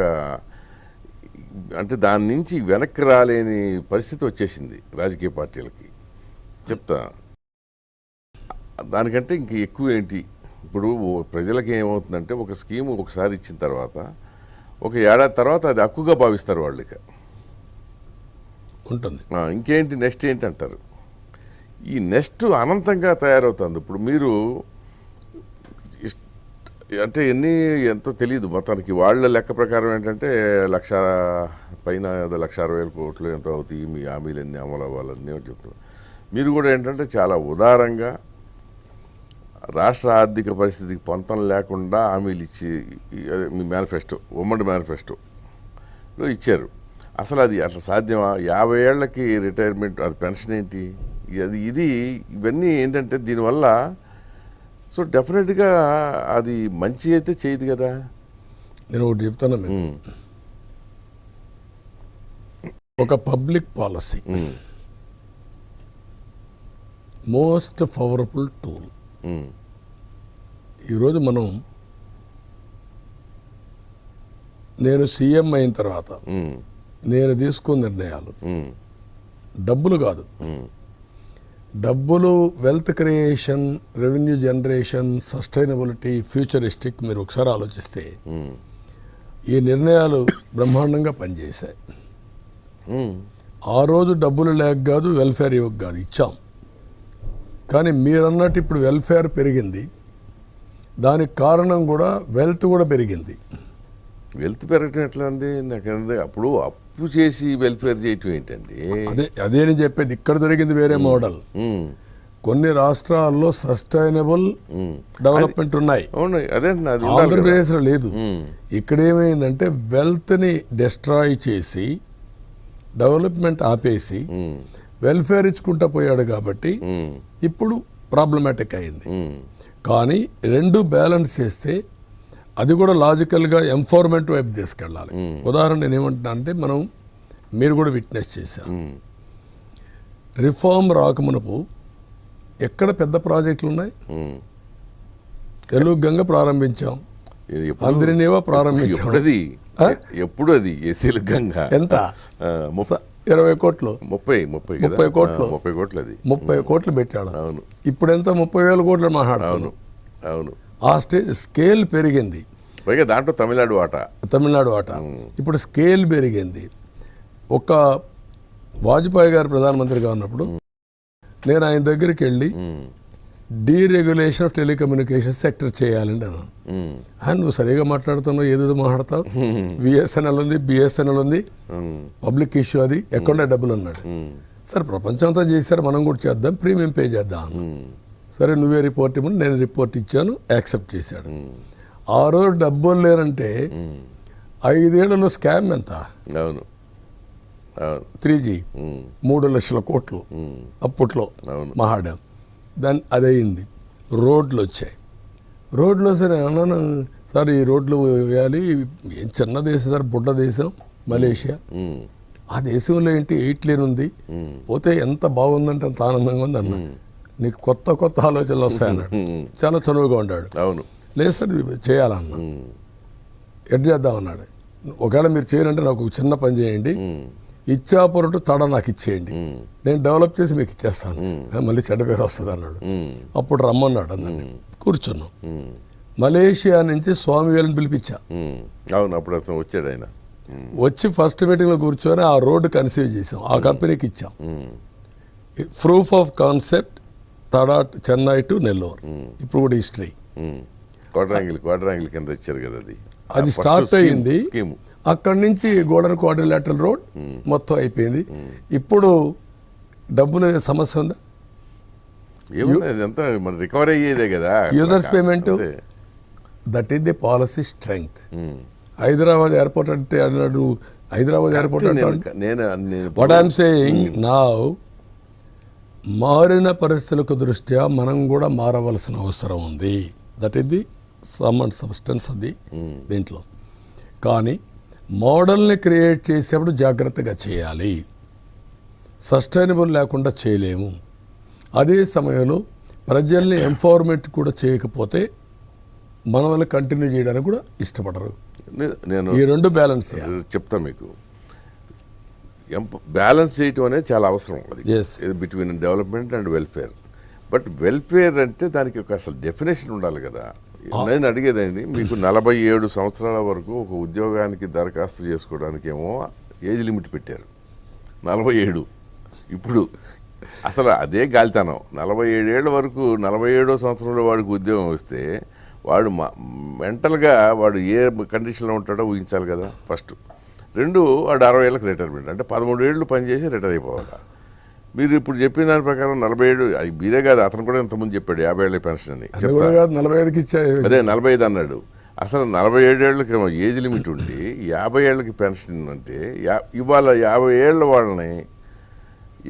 అంటే దాని నుంచి వెనక్కి రాలేని పరిస్థితి వచ్చేసింది రాజకీయ పార్టీలకి. చెప్తా, దానికంటే ఇంక ఎక్కువ ఏంటి, ఇప్పుడు ప్రజలకి ఏమవుతుందంటే ఒక స్కీము ఒకసారి ఇచ్చిన తర్వాత 1 ఏడాది తర్వాత అది హక్కుగా భావిస్తారు వాళ్ళు. ఇక ఉంటుంది, ఇంకేంటి నెక్స్ట్ ఏంటి అంటారు. ఈ నెక్స్ట్ అనంతంగా తయారవుతుంది. ఇప్పుడు మీరు అంటే ఎంతో తెలియదు మొత్తానికి. వాళ్ళ లెక్క ప్రకారం ఏంటంటే 1,00,000 పైన ఏదో 1,60,000 కోట్లు ఎంతో అవుతాయి, మీ హామీలు ఎన్ని అమలు అవ్వాలని చెప్తున్నారు. మీరు కూడా ఏంటంటే చాలా ఉదారంగా రాష్ట్ర ఆర్థిక పరిస్థితికి పొంతం లేకుండా హామీలు ఇచ్చి అదే మీ మేనిఫెస్టో, ఉమ్మడి మేనిఫెస్టోలో ఇచ్చారు. అసలు అది అట్లా సాధ్యమా? 50 ఏళ్లకి రిటైర్మెంట్, అది పెన్షన్ ఏంటి, ఇవన్నీ ఏంటంటే దీనివల్ల సో డెఫినెట్గా అది మంచి అయితే చేయదు కదా. నేను ఒకటి చెప్తాను మీకు, ఒక public policy most powerful tool. ఈరోజు నేను సీఎం అయిన తర్వాత నేను తీసుకున్న నిర్ణయాలు డబ్బులు కాదు, డబ్బులు, wealth creation, revenue generation, sustainability, futuristic మీరు ఒకసారి ఆలోచిస్తే ఈ నిర్ణయాలు బ్రహ్మాండంగా పనిచేశాయి. ఆ రోజు డబ్బులు లేక కాదు, వెల్ఫేర్ ఇవ్వక కాదు, ఇచ్చాం. కానీ మీరన్నట్టు ఇప్పుడు వెల్ఫేర్ పెరిగింది, దానికి కారణం కూడా వెల్త్ కూడా పెరిగింది. వెల్త్ పెరగటం ఎట్లా అండి? నాకు అప్పుడు అప్పు చేసి వెల్ఫేర్ చేయటం ఏంటండి? అదే నేను చెప్పేది, ఇక్కడ జరిగింది వేరే మోడల్. కొన్ని రాష్ట్రాల్లో సస్టైనబుల్ డెవలప్మెంట్ ఉన్నాయి, ఆంధ్రప్రదేశ్లో లేదు. ఇక్కడ ఏమైందంటే వెల్త్ని డిస్ట్రాయ్ చేసి డెవలప్మెంట్ ఆపేసి వెల్ఫేర్ ఇచ్చుకుంటా పోయాడు కాబట్టి ఇప్పుడు ప్రాబ్లమాటిక్ అయింది. కానీ రెండు బ్యాలెన్స్ చేస్తే అది కూడా లాజికల్గా ఎంపవర్మెంట్ వైపు తీసుకెళ్ళాలి. ఉదాహరణ నేను ఏమంటున్నా అంటే, మీరు కూడా విట్నెస్ చేశారు, రిఫార్మ్ రాకమునపు ఎక్కడ పెద్ద ప్రాజెక్టులు ఉన్నాయి? తెలుగు గంగ ప్రారంభించాం, అందరినేవో ప్రారంభించాం. ఎప్పుడు అది గంగ ఎంత? 20 కోట్లు, 30 కోట్లు, 30 కోట్లు పెట్టాడు. అవును. ఇప్పుడు ఎంత? 30,000 కోట్లు మాట్లాడుతాను. అవును. ఆ స్కేల్ పెరిగింది. పైగా దాంట్లో తమిళనాడు ఆట. ఇప్పుడు స్కేల్ పెరిగింది. ఒక వాజ్పేయి గారు ప్రధానమంత్రిగా ఉన్నప్పుడు నేను ఆయన దగ్గరికి వెళ్ళి డీరెగ్యులేషన్ ఆఫ్ టెలికమ్యూనికేషన్ సెక్టర్ చేయాలండి అన్నాను. నువ్వు సరిగా మాట్లాడుతున్నావు, ఏదో మాట్లాడతావు, విఎస్ఎన్ఎల్ ఉంది, బిఎస్ఎన్ఎల్ ఉంది, పబ్లిక్ ఇష్యూ, అది ఎక్కడ డబ్బులు అన్నాడు. సరే ప్రపంచం అంతా చేశారు, మనం కూడా చేద్దాం, ప్రీమియం పే చేద్దాం. సరే నువ్వే రిపోర్ట్ ఇవ్వమని నేను రిపోర్ట్ ఇచ్చాను, యాక్సెప్ట్ చేశాడు. ఆ రోజు డబ్బులు లేరంటే 5 ఏళ్లలో స్కామ్ ఎంత? 3G 3 లక్షల కోట్లు అప్పట్లో మహాడాం. దాన్ని అదయింది. రోడ్లు వచ్చాయి. రోడ్లు సరే అన్నాను, సార్ ఈ రోడ్లు వేయాలి, ఏం చిన్న దేశం సార్, బుడ్డ దేశం మలేషియా. ఆ దేశంలో ఏంటి 8 లేన్ ఉంది, పోతే ఎంత బాగుందంటే అంత ఆనందంగా ఉంది అన్నా. నీకు కొత్త కొత్త ఆలోచనలు వస్తాయన్నాడు. చాలా చనువుగా ఉన్నాడు. అవును. లేదు సార్ చేయాలన్నా. ఎడ్ చేద్దామన్నాడు. ఒకవేళ మీరు చేయాలంటే నాకు ఒక చిన్న పని చేయండి, ఇచ్చాపురం టు తడ నాకు ఇచ్చేయండి, నేను డెవలప్ చేసి మీకు ఇచ్చేస్తాను, మళ్ళీ చెడ్డ పేరు వస్తుంది అన్నాడు. అప్పుడు రమ్మన్నాడు, అందరినీ కూర్చున్నాం. మలేషియా నుంచి స్వామివేలని పిలిపించా. అవును, అప్పుడు అతను వచ్చాడు. ఆయన వచ్చి ఫస్ట్ మీటింగ్లో కూర్చొని ఆ రోడ్డు కన్సీవ్ చేసాం, ఆ కంపెనీకి ఇచ్చాం. Proof of concept Tada Chennai to Nellore. ఇప్పుడు కూడా హిస్టరీ. క్వాడ్రాంగిల్ కింద ఇచ్చారు కదా, అది స్టార్ట్ అయ్యింది. అక్కడి నుంచి గోల్డెన్ క్వాడ్రిలేటరల్ రోడ్ మొత్తం అయిపోయింది. ఇప్పుడు డబ్బులు సమస్య ఉందా? రికవరీ అయ్యేదే కదా users payment. That is the policy strength. Hyderabad airport అంటే అన్నాడు, హైదరాబాద్ ఎయిర్పోర్ట్ అంటే వాట్ ఐఎమ్ సేయింగ్ నౌ, మారిన పరిస్థితులకు దృష్ట్యా మనం కూడా మారవలసిన అవసరం ఉంది. That is the some and substance అది దీంట్లో. కానీ మోడల్ని క్రియేట్ చేసేప్పుడు జాగ్రత్తగా చేయాలి, సస్టైనబుల్ లేకుండా చేయలేము. అదే సమయంలో ప్రజల్ని ఎంపవర్మెంట్ కూడా చేయకపోతే మన వల్ల కంటిన్యూ చేయడానికి కూడా ఇష్టపడరు. నేను ఈ రెండు బ్యాలెన్స్ చెప్తా మీకు. బ్యాలెన్స్ చేయటం అనేది చాలా అవసరం, అది between development and welfare. But welfare అంటే దానికి ఒక అసలు డెఫినేషన్ ఉండాలి కదా. నేను అడిగేదండి, మీకు 47 సంవత్సరాల వరకు ఒక ఉద్యోగానికి దరఖాస్తు చేసుకోవడానికి ఏమో ఏజ్ లిమిట్ పెట్టారు, 47. ఇప్పుడు అసలు అదే గాలితనం. 47 ఏళ్ల వరకు, 47వ సంవత్సరంలో వాడికి ఉద్యోగం వస్తే వాడు మెంటల్గా వాడు ఏ కండిషన్లో ఉంటాడో ఊహించాలి కదా ఫస్ట్. 2 వాడు 60 ఏళ్ళకి రిటైర్మెంట్ అంటే 13 ఏళ్ళు పనిచేసి రిటైర్ అయిపోవాలి. మీరు ఇప్పుడు చెప్పిన దాని ప్రకారం 47, అది మీరే కాదు అతను కూడా ఇంతకుముందు చెప్పాడు 50 ఏళ్ళ పెన్షన్ అని. 45కి ఇచ్చాయి. అదే 45 అన్నాడు. అసలు 47 ఏళ్ళకి ఏజ్ లిమిట్ ఉండి 50 ఏళ్ళకి పెన్షన్ అంటే ఇవాళ 50 ఏళ్ళ వాళ్ళని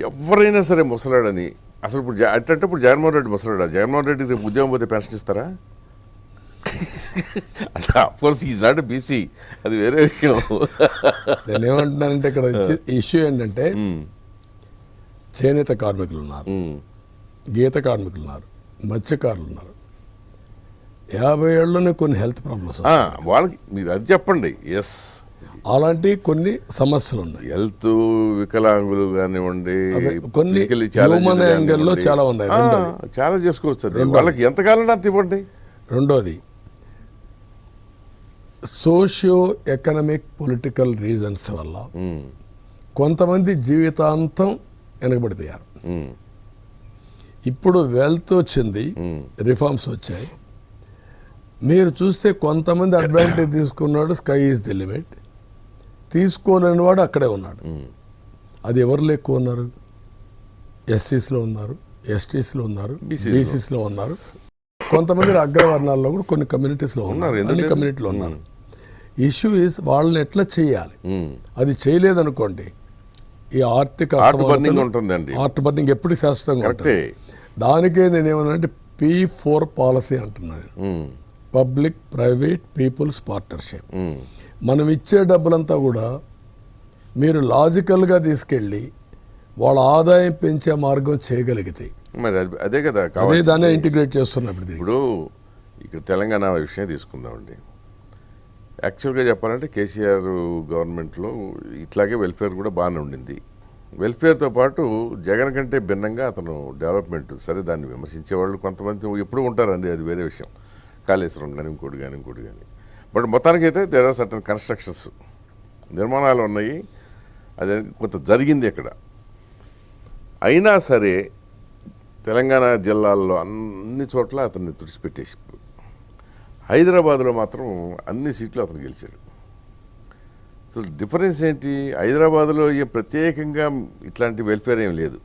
ఎవరైనా సరే ముసలాడని అసలు ఇప్పుడు అంటే ఇప్పుడు జగన్మోహన్ రెడ్డి ముసలాడా? జగన్మోహన్ రెడ్డి రేపు ఉద్యోగం పోతే పెన్షన్ ఇస్తారా? అంటే అఫ్కోర్స్ ఈజ్ నాట్ బీసీ, అది వేరే విషయం. నేను ఏమంటున్నానంటే ఇక్కడ ఇష్యూ ఏంటంటే చేనేత కార్మికులు ఉన్నారు, గీత కార్మికులు ఉన్నారు, మత్స్యకారులు ఉన్నారు. 50 ఏళ్ళలోనే కొన్ని హెల్త్ ప్రాబ్లమ్స్ వాళ్ళకి మీరు అది చెప్పండి. ఎస్, అలాంటి కొన్ని సమస్యలు ఉన్నాయి. హెల్త్ వికలాంగులు కానివ్వండి, కొన్ని హ్యూమన్ యాంగిల్లో చాలా ఉన్నాయి. చాలా చేసుకోవచ్చు. అది వాళ్ళకి ఎంతకాలం అంత ఇవ్వండి. రెండోది సోషియో ఎకనామిక్ పొలిటికల్ రీజన్స్ వల్ల కొంతమంది జీవితాంతం వెనకబడిపోయారు. ఇప్పుడు వెల్త్ వచ్చింది, రిఫార్మ్స్ వచ్చాయి. మీరు చూస్తే కొంతమంది అడ్వాంటేజ్ తీసుకున్నాడు, స్కై ఈజ్ ది లిమిట్. తీసుకోలేని వాడు అక్కడే ఉన్నాడు. అది ఎవరిలో ఎక్కువ ఉన్నారు? ఎస్సీస్లో ఉన్నారు, ఎస్టీస్లో ఉన్నారు, బీసీస్లో ఉన్నారు, కొంతమంది అగ్రవర్ణాల్లో కూడా కొన్ని కమ్యూనిటీస్లో ఉన్నారు, అన్ని కమ్యూనిటీలో ఉన్నారు. ఇష్యూ ఈజ్ వాళ్ళని ఎట్లా చేయాలి. అది చేయలేదనుకోండి ఈ ఆర్థిక ఆర్ట్ బర్నింగ్ ఎప్పుడు శాశ్వతంగా ఉంటుంది. దానికే నేనేమన్నానంటే P4 పాలసీ అంటున్నాను, పబ్లిక్ ప్రైవేట్ పీపుల్స్ పార్ట్నర్షిప్. మనం ఇచ్చే డబ్బులంతా కూడా మీరు లాజికల్గా తీసుకెళ్ళి వాళ్ళ ఆదాయం పెంచే మార్గం చేయగలిగితే మరి అదే కదా దాన్ని ఇంటిగ్రేట్ చేస్తున్నప్పుడు. ఇప్పుడు ఇక్కడ తెలంగాణ విషయం తీసుకుందామండి. యాక్చువల్గా చెప్పాలంటే కేసీఆర్ గవర్నమెంట్లో ఇట్లాగే వెల్ఫేర్ కూడా బాగానే ఉండింది. వెల్ఫేర్తో పాటు జగన్ కంటే భిన్నంగా అతను డెవలప్మెంట్, సరే దాన్ని విమర్శించేవాళ్ళు కొంతమంది ఎప్పుడు ఉంటారండి, అది వేరే విషయం. కాళేశ్వరం కానీ ఇంకోటి కానీ బట్ మొత్తానికైతే దేర్ ఆర్ సర్టన్ కన్స్ట్రక్షన్స్, నిర్మాణాలు ఉన్నాయి, అది కొంత జరిగింది అక్కడ. అయినా సరే తెలంగాణ జిల్లాల్లో అన్ని చోట్ల అతన్ని తుడిచిపెట్టేసి హైదరాబాద్లో మాత్రం అన్ని సీట్లు అతను గెలిచాడు. సో డిఫరెన్స్ ఏంటి? హైదరాబాద్లో ప్రత్యేకంగా ఇట్లాంటి వెల్ఫేర్ ఏం లేదు.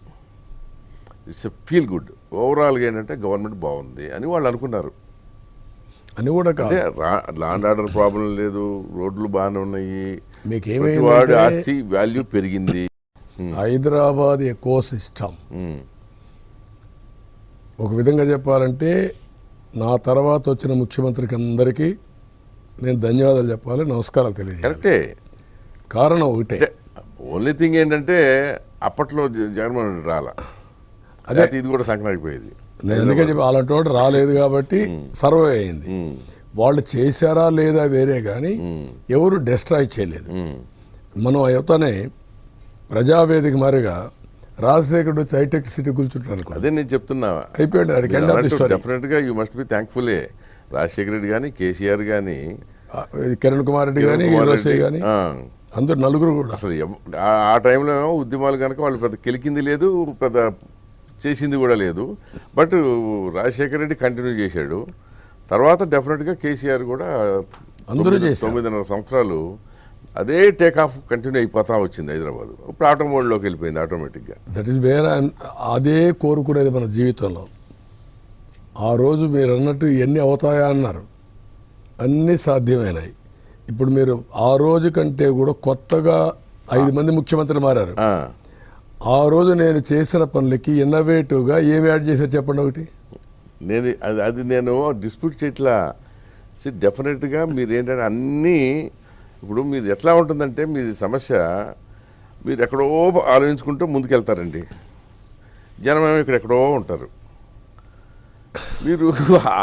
It's a feel good. ఓవరాల్గా ఏంటంటే గవర్నమెంట్ బాగుంది అని వాళ్ళు అనుకున్నారు. అని కూడా అంటే ల్యాండ్ ఆర్డర్ ప్రాబ్లం లేదు, రోడ్లు బాగానే ఉన్నాయి, వాడి ఆస్తి వాల్యూ పెరిగింది. హైదరాబాద్ ఎకో సిస్టమ్ ఒక విధంగా చెప్పాలంటే నా తర్వాత వచ్చిన ముఖ్యమంత్రికి అందరికీ నేను ధన్యవాదాలు చెప్పాలి, నమస్కారాలు తెలియజేయాలి. కరెక్టే. కారణం ఒకటే, ఓన్లీ థింగ్ ఏంటంటే అప్పట్లో జగన్మోహన్ రెడ్డి రాలా, అదే ఇది కూడా సంకనాగిపోయేది. నేను ఎందుకే చెప్పి అలాంటి వాడు రాలేదు కాబట్టి సర్వే అయింది. వాళ్ళు చేశారా లేదా వేరే కానీ ఎవరు డిస్ట్రాయ్ చేయలేదు. మనం యువతనే ప్రజావేదిక మారిగా రాజశేఖరుడు హైటెక్ సిటీ కూర్చుంటారు. అదే నేను చెప్తున్నా, అయిపోయాడు. డెఫినెట్గా యూ మస్ట్ బి థ్యాంక్ఫుల్లే. రాజశేఖర రెడ్డి కానీ, కేసీఆర్ కానీ, కిరణ్ కుమార్ రెడ్డి కానీ, కానీ అందరు నలుగురు కూడా అసలు ఆ టైంలో ఉద్యమాలు కనుక వాళ్ళు పెద్ద కెలికింది లేదు, పెద్ద చేసింది కూడా లేదు. బట్ రాజశేఖర రెడ్డి కంటిన్యూ చేశాడు. తర్వాత డెఫినెట్గా కేసీఆర్ కూడా అందరూ 9.5 సంవత్సరాలు అదే టేక్ ఆఫ్ కంటిన్యూ అయిపోతా వచ్చింది హైదరాబాద్. ఇప్పుడు ఆటోమోడ్లోకి వెళ్ళిపోయింది ఆటోమేటిక్గా. దట్ ఈస్ వేరే. అదే కోరుకునేది మన జీవితంలో. ఆ రోజు మీరు అన్నట్టు ఎన్ని అవుతాయా అన్నారు, అన్నీ సాధ్యమైనాయి. ఇప్పుడు మీరు ఆ రోజు కంటే కూడా కొత్తగా 5 మంది ముఖ్యమంత్రులు మారారు. ఆ రోజు నేను చేసిన పనులకి ఇన్నోవేటివ్గా ఏమి యాడ్ చేశారు చెప్పండి ఒకటి. అది నేను డిస్ప్యూట్ చేయట్లా. డెఫినెట్గా మీరు ఏంటంటే అన్నీ ఇప్పుడు మీది ఎట్లా ఉంటుందంటే మీది సమస్య మీరు ఎక్కడో ఆలోచించుకుంటూ ముందుకెళ్తారండి. జనమేమో ఇక్కడ ఎక్కడో ఉంటారు. మీరు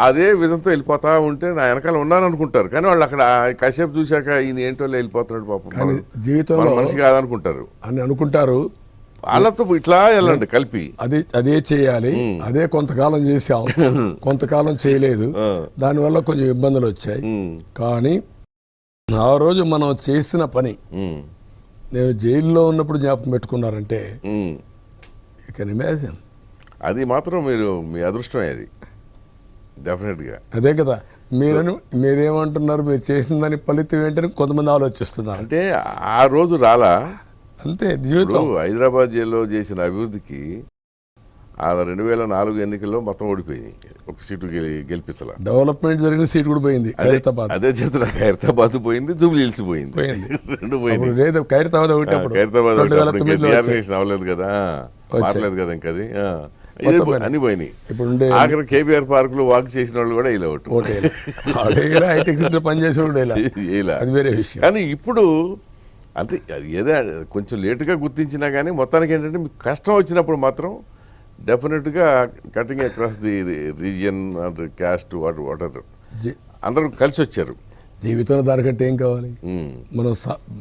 అదే విజన్తో వెళ్ళిపోతా ఉంటే నా వెనకాల ఉన్నాను అనుకుంటారు, కానీ వాళ్ళు అక్కడ కాసేపు చూశాక ఈయన ఏంటో వెళ్ళిపోతున్నాడు పాపం, జీవితంలో మనిషి కాదనుకుంటారు అని అనుకుంటారు. వాళ్ళతో ఇట్లా వెళ్ళండి కలిపి అదే చేయాలి. అదే కొంతకాలం చేసాం, కొంతకాలం చేయలేదు, దానివల్ల కొంచెం ఇబ్బందులు వచ్చాయి. కానీ ఆ రోజు మనం చేసిన పని నేను జైల్లో ఉన్నప్పుడు జ్ఞాపకం పెట్టుకున్నారంటే యూ కెన్ ఇమాజిన్. అది మాత్రం మీరు మీ అదృష్టమే. అది డెఫినెట్గా అదే కదా. మీరేమంటున్నారు? మీరు చేసిన దాని ఫలితం ఏంటని కొంతమంది ఆలోచిస్తున్నారు. అంటే ఆ రోజు రాలా. అంతే జీవితం. ఇప్పుడు హైదరాబాద్ జైల్లో చేసిన అభివృద్ధికి ఆ 2004 ఎన్నికల్లో మొత్తం ఓడిపోయింది. ఒక సీటు గెలిపించాల. డెవలప్మెంట్ జరిగిన సీట్ కూడా పోయింది. ఖైరతాబాద్ అదే చేతుల ఖైరతాబాద్ పోయింది, జూబ్లీ హిల్స్ పోయింది. రెండు పోయింది. లేదు ఖైరతాబాద్ ఒకటి. ఖైరతాబాద్ రియాగ్నేషన్ అవ్వలేదు కదా, మారలేదు కదా ఇంకా అది. అన్ని పోయినాయి. ఇప్పుడు ఆఖరి కేబీఆర్ పార్క్ లో వాక్ చేసిన వాళ్ళు కూడా ఇలా హైటెక్ సిటీ పనిచేసేవాడు అది వేరే విషయం. కానీ ఇప్పుడు అంటే ఏదో కొంచెం లేటుగా గుర్తించినా కానీ మొత్తానికి ఏంటంటే మీకు కష్టం వచ్చినప్పుడు మాత్రం డెఫినెట్గా cutting across the region and caste water అందరూ కలిసి వచ్చారు. జీవితంలో దానికంటే ఏం కావాలి? మనం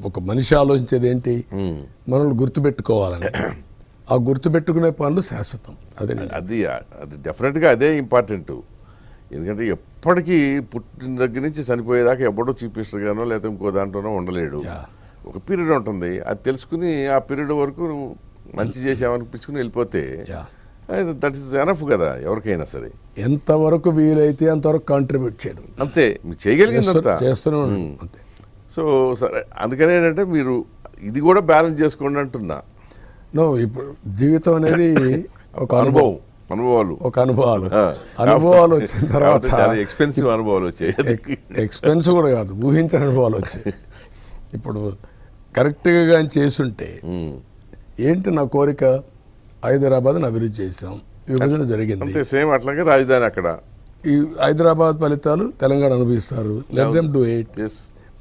ఒక మనిషి ఆలోచించేది ఏంటి? మనల్ని గుర్తుపెట్టుకోవాలని. ఆ గుర్తుపెట్టుకునే పనులు శాశ్వతం. అది డెఫినెట్గా అదే ఇంపార్టెంట్. ఎందుకంటే ఎప్పటికీ పుట్టిన దగ్గర నుంచి చనిపోయేదాకా ఎప్పుడో చీఫ్ మినిస్టర్ గానో లేకపోతే ఇంకో దాంట్లోనో ఉండలేడు. ఒక పీరియడ్ ఉంటుంది, అది తెలుసుకుని ఆ పీరియడ్ వరకు మంచి చేసామనిపించుకుని వెళ్ళిపోతే దట్ ఈస్ ఎనఫ్ కదా ఎవరికైనా సరే. ఎంతవరకు వీలైతే అంతవరకు కాంట్రిబ్యూట్ చేయడం అంతే, మీరు చేయగలిగిందంతా చేస్తూనే అంతే. సో సరే, అందుకని ఏంటంటే మీరు ఇది కూడా బ్యాలెన్స్ చేసుకోండి అంటున్నా. ఇప్పుడు జీవితం అనేది ఒక అనుభవాలు వచ్చిన తర్వాత ఎక్స్పెన్సివ్ అనుభవాలు వచ్చాయి. ఎక్స్పెన్సివ్ కూడా కాదు, ఊహించిన అనుభవాలు వచ్చాయి. ఇప్పుడు కరెక్ట్గా కానీ చేసుంటే ఏంటి నా కోరిక? హైదరాబాద్ని అభివృద్ధి చేసాం, విభజన జరిగింది. సేమ్ అట్లాగే రాజధాని అక్కడ. ఈ హైదరాబాద్ ఫలితాలు తెలంగాణ అనుభవిస్తారు. Let them do it.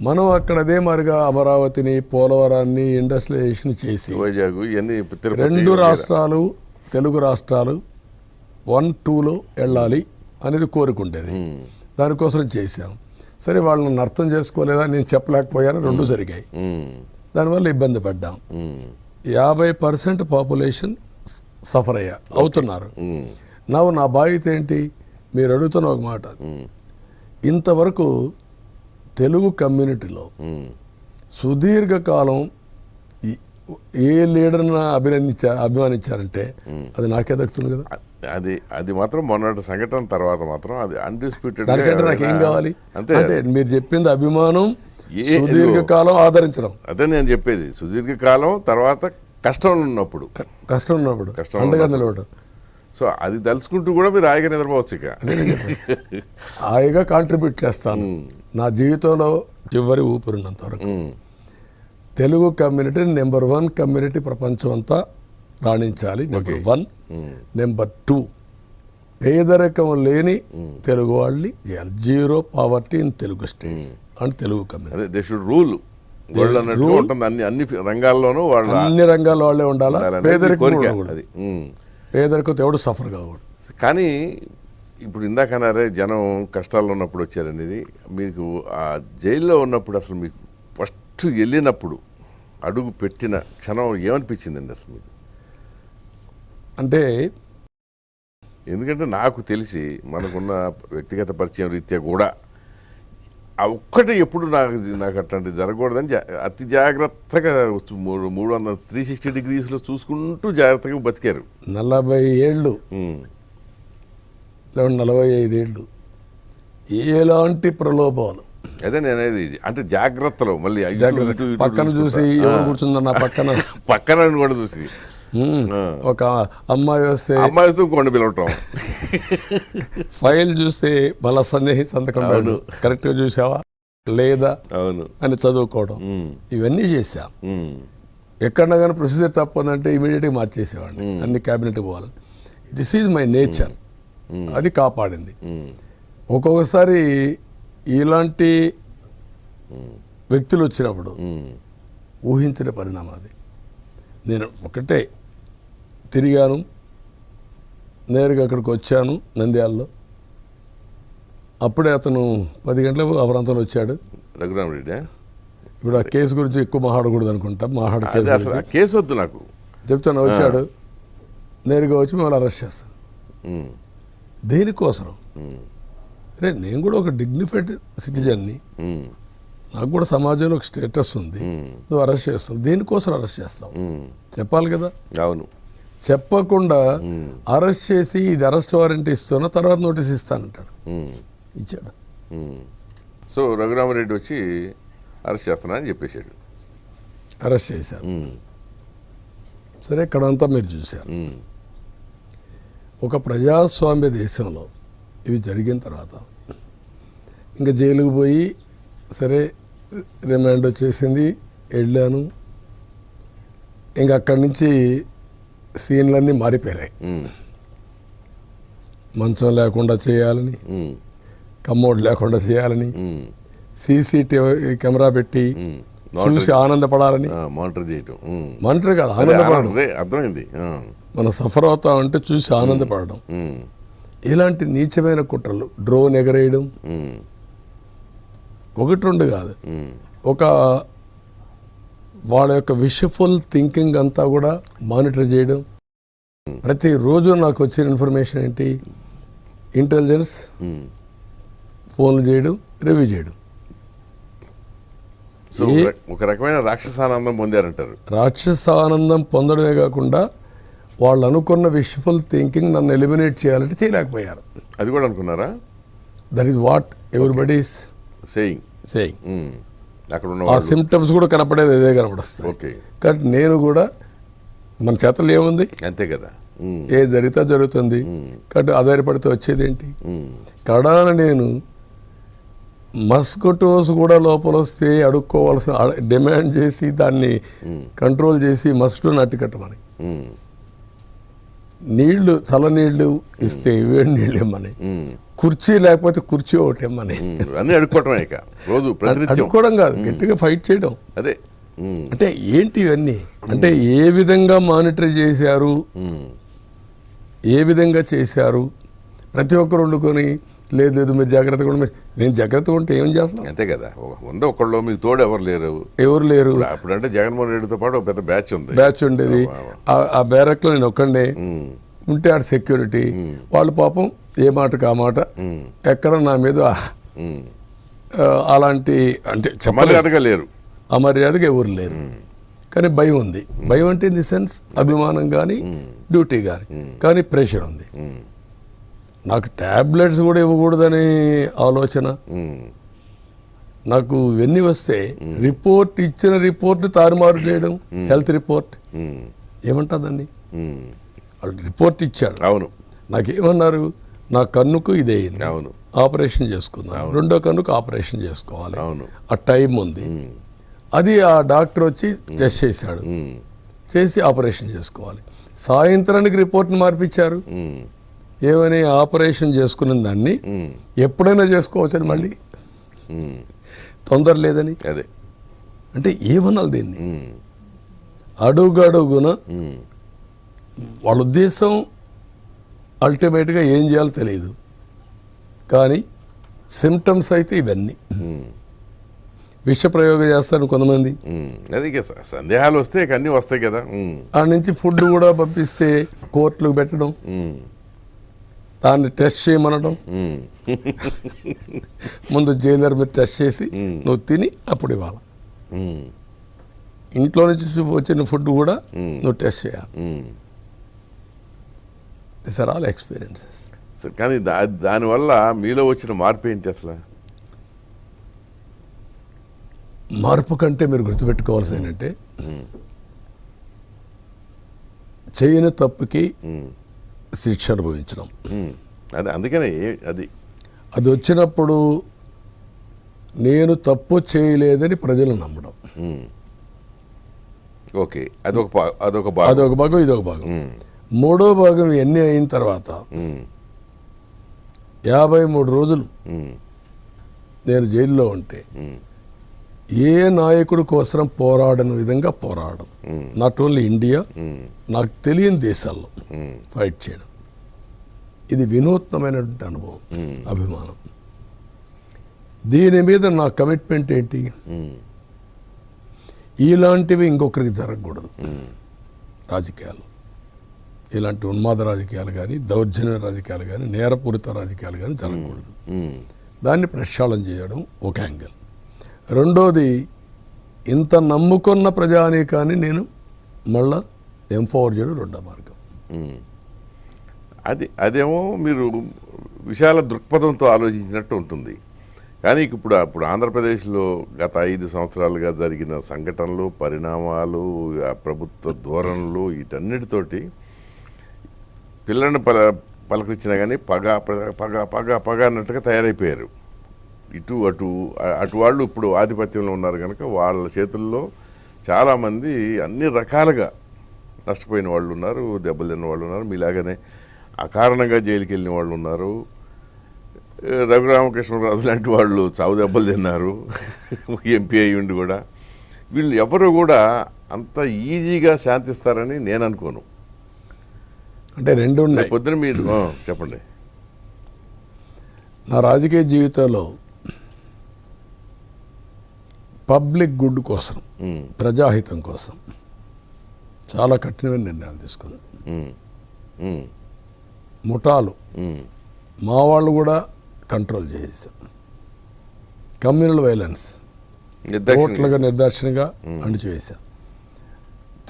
మనం అక్కడ అదే మాదిరిగా అమరావతిని, పోలవరాన్ని ఇండస్ట్రియలైజేషన్ చేసి రెండు రాష్ట్రాలు, తెలుగు రాష్ట్రాలు 1, 2లో వెళ్ళాలి అనేది కోరుకుంటేది. దానికోసం చేశాం. సరే, వాళ్ళని అర్థం చేసుకోలేదా, నేను చెప్పలేకపోయాను, రెండు జరిగాయి. దానివల్ల ఇబ్బంది పడ్డాం. 50% పాపులేషన్ సఫర్ అవుతున్నారు. నా బాధ్యత ఏంటి? మీరు అడుగుతున్న ఒక మాట, ఇంతవరకు తెలుగు కమ్యూనిటీలో సుదీర్ఘకాలం ఏ లీడర్ని అభిమానించారంటే అది నాకే దక్కుతుంది కదా. అది మాత్రం మొన్నటి సంఘటన తర్వాత మాత్రం అది అన్డిస్ప్యూటెడ్. దానికంటే నాకేం కావాలి? అంటే మీరు చెప్పింది అభిమానం, సుదీర్ఘకాలం ఆదరించడం. అదే నేను చెప్పేది. సుదీర్ఘకాలం తర్వాత కష్టం ఉన్నప్పుడు అండగా నిలవడం. సో అది తలుచుకుంటూ కూడా మీరు హాయిగా నిద్రపోవచ్చు. ఇక హాయిగా కాంట్రిబ్యూట్ చేస్తాను. నా జీవితంలో చివరి ఊపిరినంత వరకు తెలుగు కమ్యూనిటీ నెంబర్ 1 కమ్యూనిటీ ప్రపంచం అంతా రాణించాలి. నెంబర్ 1. నెంబర్ 2, పేదరికం లేని తెలుగు వాళ్ళని చేయాలి. 0 poverty in Telugu states and Telugu community. They should rule. అన్ని రంగాల్లోనూ అన్ని రంగాల్లో వాళ్ళే ఉండాలి. పేదరికం ఎవడు సఫర్ కావడు. కానీ ఇప్పుడు ఇందాకన్నారే జనం కష్టాల్లో ఉన్నప్పుడు వచ్చారనేది. మీకు ఆ జైల్లో ఉన్నప్పుడు అసలు మీకు ఫస్ట్ వెళ్ళినప్పుడు అడుగు పెట్టిన క్షణం ఏమనిపించిందండి అసలు మీకు? అంటే ఎందుకంటే నాకు తెలిసి మనకున్న వ్యక్తిగత పరిచయం రీత్యా కూడా ఆ ఒక్కటే ఎప్పుడు నాకు అట్లాంటిది జరగకూడదని అతి జాగ్రత్తగా 360 డిగ్రీస్లో చూసుకుంటూ జాగ్రత్తగా బతికారు. 40 ఏళ్ళు 45 ఏళ్ళు ఎలాంటి ప్రలోభాలు. అదే నేనేది అంటే జాగ్రత్తలో మళ్ళీ పక్కన చూసి ఎవరు కూర్చుందన్న పక్కన కూడా చూసి ఒక అమ్మాయి వస్తే కొండ పిలవటం, ఫైల్ చూస్తే మళ్ళా సంతకం కరెక్ట్గా చూసావా లేదా అని చదువుకోవడం, ఇవన్నీ చేసాం. ఎక్కడన్నా కానీ ప్రొసీజర్ తప్పదంటే ఇమీడియట్గా మార్చేసేవాడిని, అన్ని క్యాబినెట్ పోవాలి. This is my nature. అది కాపాడింది. ఒక్కొక్కసారి ఇలాంటి వ్యక్తులు వచ్చినప్పుడు ఊహించిన పరిణామం అది. నేను ఒకటే తిరిగాను, నేరుగా అక్కడికి వచ్చాను నంద్యాలలో. అప్పుడే అతను 10 గంటలకు ఆ ప్రాంతంలో వచ్చాడు. రఘురామరెడ్డి ఇప్పుడు ఆ కేసు గురించి ఎక్కువ మాట్లాడకూడదు అనుకుంటా. కేసు వద్దు నాకు చెప్తాను. వచ్చాడు, నేరుగా వచ్చి మిమ్మల్ని అరెస్ట్ చేస్తాను. దేనికోసం? రే, నేను కూడా ఒక డిగ్నిఫైడ్ సిటిజన్ని, నాకు కూడా సమాజంలో ఒక స్టేటస్ ఉంది. నువ్వు అరెస్ట్ చేస్తావు, దేనికోసం అరెస్ట్ చేస్తావు చెప్పాలి కదా. అవును, చెప్పకుండా అరెస్ట్ చేసి ఇది అరెస్ట్ వారెంట్ ఇస్తున్నా, తర్వాత నోటీస్ ఇస్తానంటాడు. ఇచ్చాడు. సో రఘురామరెడ్డి వచ్చి అరెస్ట్ చేస్తున్నా అని చెప్పేశాడు. అరెస్ట్ చేశారు. సరే, ఇక్కడంతా మీరు చూశారు. ఒక ప్రజాస్వామ్య దేశంలో ఇవి జరిగిన తర్వాత ఇంకా జైలుకు పోయి సరే రిమాండ్ వచ్చేసింది, వెళ్ళాను. ఇంకా అక్కడి నుంచి సీన్లన్నీ మారిపోయాయి. మంచం లేకుండా చేయాలని, కమ్మోడ్ లేకుండా చేయాలని, సీసీటీవీ కెమెరా పెట్టి చూసి ఆనందపడాలని. మానిటర్ చేయటం, మానిటర్ కాదు, ఆనందపడడం. అర్థమైంది. మనం సఫర్ అవుతా ఉంటే చూసి ఆనందపడడం. ఇలాంటి నీచమైన కుట్రలు, డ్రోన్ ఎగరేయడం, ఒకటి రెండు కాదు, ఒక వాళ్ళ యొక్క విషఫుల్ థింకింగ్ అంతా కూడా మానిటర్ చేయడం. ప్రతిరోజు నాకు వచ్చిన ఇన్ఫర్మేషన్ ఏంటి? ఇంటెలిజెన్స్ ఫోన్లు చేయడం, రివ్యూ చేయడం. సో ఒక రకమైన రాక్షసానందం పొందారంటారు. రాక్షసానందం పొందడమే కాకుండా వాళ్ళు అనుకున్న విషఫుల్ థింకింగ్ నన్ను ఎలిమినేట్ చేయాలంటే చేయలేకపోయారు. అది కూడా అనుకున్నారా? That is what everybody is saying. అక్కడ ఉన్న ఆ సిమ్టమ్స్ కూడా కనపడేది అదే కనపడస్తాయి. ఓకే, కాబట్టి నేను కూడా మన చేతలు ఏముంది, అంతే కదా, ఏ జరిగితే జరుగుతుంది. కాబట్టి ఆధారపడితే వచ్చేది ఏంటి? కడాన నేను మస్కిటోస్ కూడా లోపల వస్తే అడుక్కోవాల్సిన, డిమాండ్ చేసి దాన్ని కంట్రోల్ చేసి మస్కిటోని అట్టికట్టమని, నీళ్లు చల్లనీళ్లు ఇస్తే వేడి నీళ్ళు ఇమ్మని, కుర్చీ లేకపోతే కుర్చీ ఒకటి ఇమ్మని. అన్నీ అడుక్కోవటమే ఇక రోజు అడుక్కోవడం కాదు, గట్టిగా ఫైట్ చేయడం. అదే అంటే ఏంటి ఇవన్నీ? అంటే ఏ విధంగా మానిటర్ చేశారు, ఏ విధంగా చేశారు? ప్రతి ఒక్కరు వండుకొని లేదు లేదు మీరు జాగ్రత్తగా ఉండి, నేను జాగ్రత్తగా ఉంటే ఏం చేస్తాను? అంతే కదా, ఒకళ్ళు మీకు తోడు ఎవరు లేరు. అప్పుడంటే జగన్మోహన్ రెడ్డితో పాటు ఒక పెద్ద బ్యాచ్ ఉండేది. ఆ బ్యారక్లో నేను ఒక్కడే ఉంటే ఆడ సెక్యూరిటీ. వాళ్ళు పాపం ఏ మాటకు ఆ మాట, ఎక్కడ నా మీద అలాంటి అంటే మర్యాదగా లేరు, అమర్యాదగా ఎవరు లేరు. కానీ భయం ఉంది. భయం అంటే ఇన్ ది సెన్స్ అభిమానం కానీ డ్యూటీ కానీ, కానీ ప్రెషర్ ఉంది. నాకు ట్యాబ్లెట్స్ కూడా ఇవ్వకూడదనే ఆలోచన. నాకు ఇవన్నీ వస్తే రిపోర్ట్ ఇచ్చిన రిపోర్ట్ తారుమారు చేయడం. హెల్త్ రిపోర్ట్ ఏమంటుందండి, వాళ్ళు రిపోర్ట్ ఇచ్చాడు. అవును, నాకేమన్నారు, నా కన్నుకు ఇదే అయింది, అవును, ఆపరేషన్ చేసుకున్నాను, రెండో కన్నుకు ఆపరేషన్ చేసుకోవాలి, అవును, ఆ టైం ఉంది. అది ఆ డాక్టర్ వచ్చి టెస్ట్ చేశాడు, చేసి ఆపరేషన్ చేసుకోవాలి. సాయంత్రానికి రిపోర్ట్ని మార్పించారు. ఏమని? ఆపరేషన్ చేసుకున్న దాన్ని ఎప్పుడైనా చేసుకోవచ్చని, మళ్ళీ తొందర లేదని. అదే అంటే ఏమనాలి దీన్ని? అడుగడుగున వాళ్ళ ఉద్దేశం అల్టిమేట్గా ఏం చేయాలో తెలియదు, కానీ సిమ్టమ్స్ అయితే ఇవన్నీ. విషప్రయోగం చేస్తారు కొంతమంది. అది సందేహాలు వస్తే అన్నీ వస్తాయి కదా. ఆ నుంచి ఫుడ్ కూడా పంపిస్తే కోర్టులకు పెట్టడం, దాన్ని టెస్ట్ చేయమనడం. ముందు జైలర్ మీరు టెస్ట్ చేసి నువ్వు తిని అప్పుడు ఇవ్వాలి. ఇంట్లో నుంచి వచ్చిన ఫుడ్ కూడా నువ్వు టెస్ట్ చేయాలి. This are all experiences. కానీ దానివల్ల మీలో వచ్చిన మార్పు ఏంటి అసలు? మార్పు కంటే మీరు గుర్తుపెట్టుకోవాల్సి ఏంటంటే, చేయని తప్పుకి శిక్ష అనుభవించడం. అదే అందుకనే అది వచ్చినప్పుడు నేను తప్పు చేయలేదని ప్రజలు నమ్మడం. ఓకే, అదొక భాగం, ఇదొక భాగం. మూడో భాగం ఎన్ని అయిన తర్వాత 53 రోజులు నేను జైల్లో ఉంటే ఏ నాయకుడి కోసం పోరాడని విధంగా పోరాడడం. నాట్ ఓన్లీ ఇండియా, నాకు తెలియని దేశాల్లో ఫైట్ చేయడం. ఇది వినూత్నమైనటువంటి అనుభవం, అభిమానం. దీని మీద నా కమిట్మెంట్ ఏంటి? ఇలాంటివి ఇంకొకరికి జరగకూడదు. రాజకీయాలు, ఇలాంటి ఉన్మాద రాజకీయాలు కానీ, దౌర్జన్య రాజకీయాలు కానీ, నేరపూరిత రాజకీయాలు కానీ జరగకూడదు. దాన్ని ప్రక్షాళన చేయడం ఒక యాంగిల్. రెండోది, ఇంత నమ్ముకున్న ప్రజానీకాన్ని నేను మళ్ళా ఎంపవర్ చేయడం రెండో మార్గం. అదేమో మీరు విశాల దృక్పథంతో ఆలోచించినట్టు ఉంటుంది. కానీ ఇప్పుడు ఆంధ్రప్రదేశ్లో గత 5 సంవత్సరాలుగా జరిగిన సంఘటనలు, పరిణామాలు, ఆ ప్రభుత్వ ధోరణులు వీటన్నిటితోటి పిల్లల్ని పలకరించినా కానీ పగ పగ పగ పగ అన్నట్టుగా తయారైపోయారు. ఇటు అటు అటు వాళ్ళు ఇప్పుడు ఆధిపత్యంలో ఉన్నారు కనుక వాళ్ళ చేతుల్లో చాలామంది అన్ని రకాలుగా నష్టపోయిన వాళ్ళు ఉన్నారు, దెబ్బలు తిన్న వాళ్ళు ఉన్నారు, మీలాగానే అకారణంగా జైలుకి వెళ్ళిన వాళ్ళు ఉన్నారు, రఘురామకృష్ణరాజు లాంటి వాళ్ళు చావు దెబ్బలు తిన్నారు ఎంపీ అయ్యి ఉండి కూడా. వీళ్ళు ఎవరు కూడా అంత ఈజీగా శాంతిస్తారని నేను అనుకోను. అంటే రెండు ఉన్నాయి. పొద్దున మీరు చెప్పండి. నా రాజకీయ జీవితంలో పబ్లిక్ గుడ్ కోసం, ప్రజాహితం కోసం చాలా కఠినమైన నిర్ణయాలు తీసుకున్నాను. ముఠాలు మా వాళ్ళు కూడా కంట్రోల్ చేసేసారు. కమ్యూనల్ వైలెన్స్ ఓట్లుగా నిర్దాక్షిణ్యంగా అణిచివేశారు.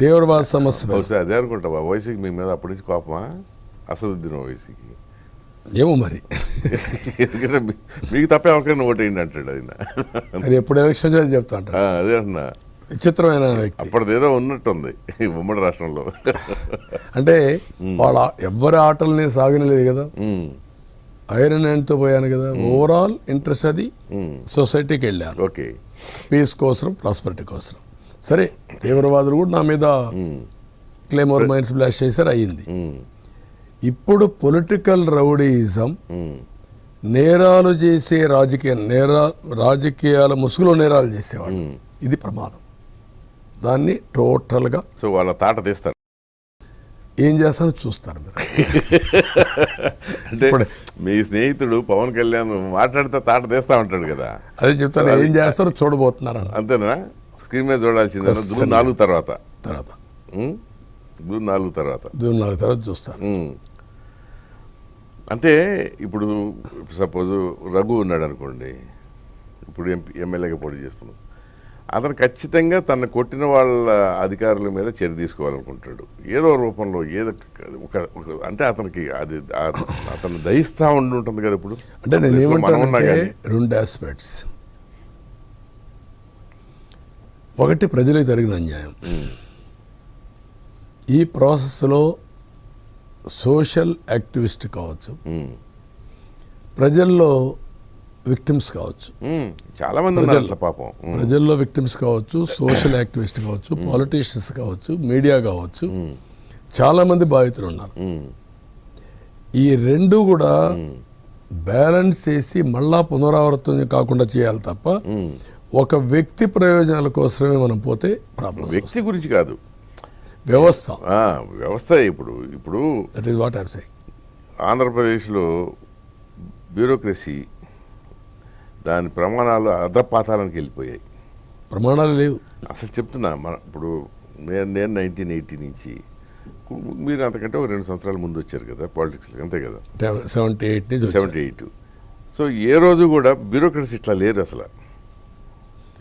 తీవ్రవాద సమస్య బహుశా అదే అనుకుంటా వైసీకి మీ మీద అప్పటి నుంచి కోపమా? అసదుద్దీన్ వైసీకి ఏమో మరి. ఎందుకంటే మీకు తప్ప ఎవరికైనా ఓటేయండి అంటాడు ఆయన. అది ఎప్పుడు ఎలక్షన్ చేసి చెప్తా అంటాడు. అదే అంటున్నా, విచిత్రమైన వ్యక్తి. అప్పటిదేదో ఉన్నట్టుంది ఉమ్మడి రాష్ట్రంలో. అంటే వాళ్ళ ఎవ్వరి ఆటల్ని సాగనలేదు కదా, ఐరన్ హ్యాండ్తో పోయాను కదా. ఓవరాల్ ఇంట్రెస్ట్ అది సొసైటీకి వెళ్ళాను. ఓకే, పీస్ కోసం, ప్రాస్పరిటీ కోసం. సరే, తీవ్రవాదులు కూడా నా మీద క్లెయిమోర్ మైన్స్ బ్లాస్ట్ చేశారు, అయ్యింది. ఇప్పుడు పొలిటికల్ రౌడీయిజం, నేరాలు చేసే రాజకీయాల ముసుగులో నేరాలు చేసేవాళ్ళు, ఇది ప్రమాదం. దాన్ని టోటల్గా సో వాళ్ళ తాట తీస్తారు. ఏం చేస్తానో చూస్తారు మీరు. అంటే మీ స్నేహితుడు పవన్ కళ్యాణ్ మాట్లాడితే తాట తీస్తా ఉంటాడు కదా, అదే చెప్తాను. ఏం చేస్తారో చూడబోతున్నారు అంతేనా? స్క్రీన్ మీద చూడాల్సిందే. జూన్ 4 తర్వాత జూన్ 4 తర్వాత చూస్తారు. అంటే ఇప్పుడు సపోజ్ రఘు ఉన్నాడు అనుకోండి, ఇప్పుడు ఎమ్మెల్యేగా పోటీ చేస్తున్నాడు. అతను ఖచ్చితంగా తను కొట్టిన వాళ్ళ అధికారుల మీద చర్య తీసుకోవాలనుకుంటాడు ఏదో రూపంలో, ఏదో అంటే అతనికి అది అతను దహిస్తూ ఉంటుంది కదా. ఇప్పుడు అంటే నేను ఏమంటానంటే 2 ఆస్పెక్ట్స్. ఒకటి, ప్రజలకు జరిగిన అన్యాయం. ఈ ప్రాసెస్లో సోషల్ యాక్టివిస్ట్ కావచ్చు, ప్రజల్లో విక్టిమ్స్ కావచ్చు, చాలా మంది ఉన్నారు పాపం. ప్రజల్లో విక్టిమ్స్ కావచ్చు, సోషల్ యాక్టివిస్ట్ కావచ్చు, పాలిటీషియన్స్ కావచ్చు, మీడియా కావచ్చు, చాలా మంది బాధితులు ఉన్నారు. ఈ రెండు కూడా బ్యాలెన్స్ చేసి మళ్ళా పునరావృతం కాకుండా చేయాలి తప్ప ఒక వ్యక్తి ప్రయోజనాల కోసమే మనం పోతే ప్రాబ్లం. వ్యక్తి గురించి కాదు, వ్యవస్థ. ఇప్పుడు that is what I am saying. ఆంధ్రప్రదేశ్లో బ్యూరోక్రసీ దాని ప్రమాణాలు అధపాతాలకు వెళ్ళిపోయాయి. ప్రమాణాలు లేవు అసలు. చెప్తున్నా, ఇప్పుడు నేను 1980 నుంచి, మీరు అంతకంటే ఒక 2 సంవత్సరాల ముందు వచ్చారు కదా పాలిటిక్స్లో, అంతే కదా, 78. సో ఏ రోజు కూడా బ్యూరోక్రసీ ఇట్లా లేరు అసలు.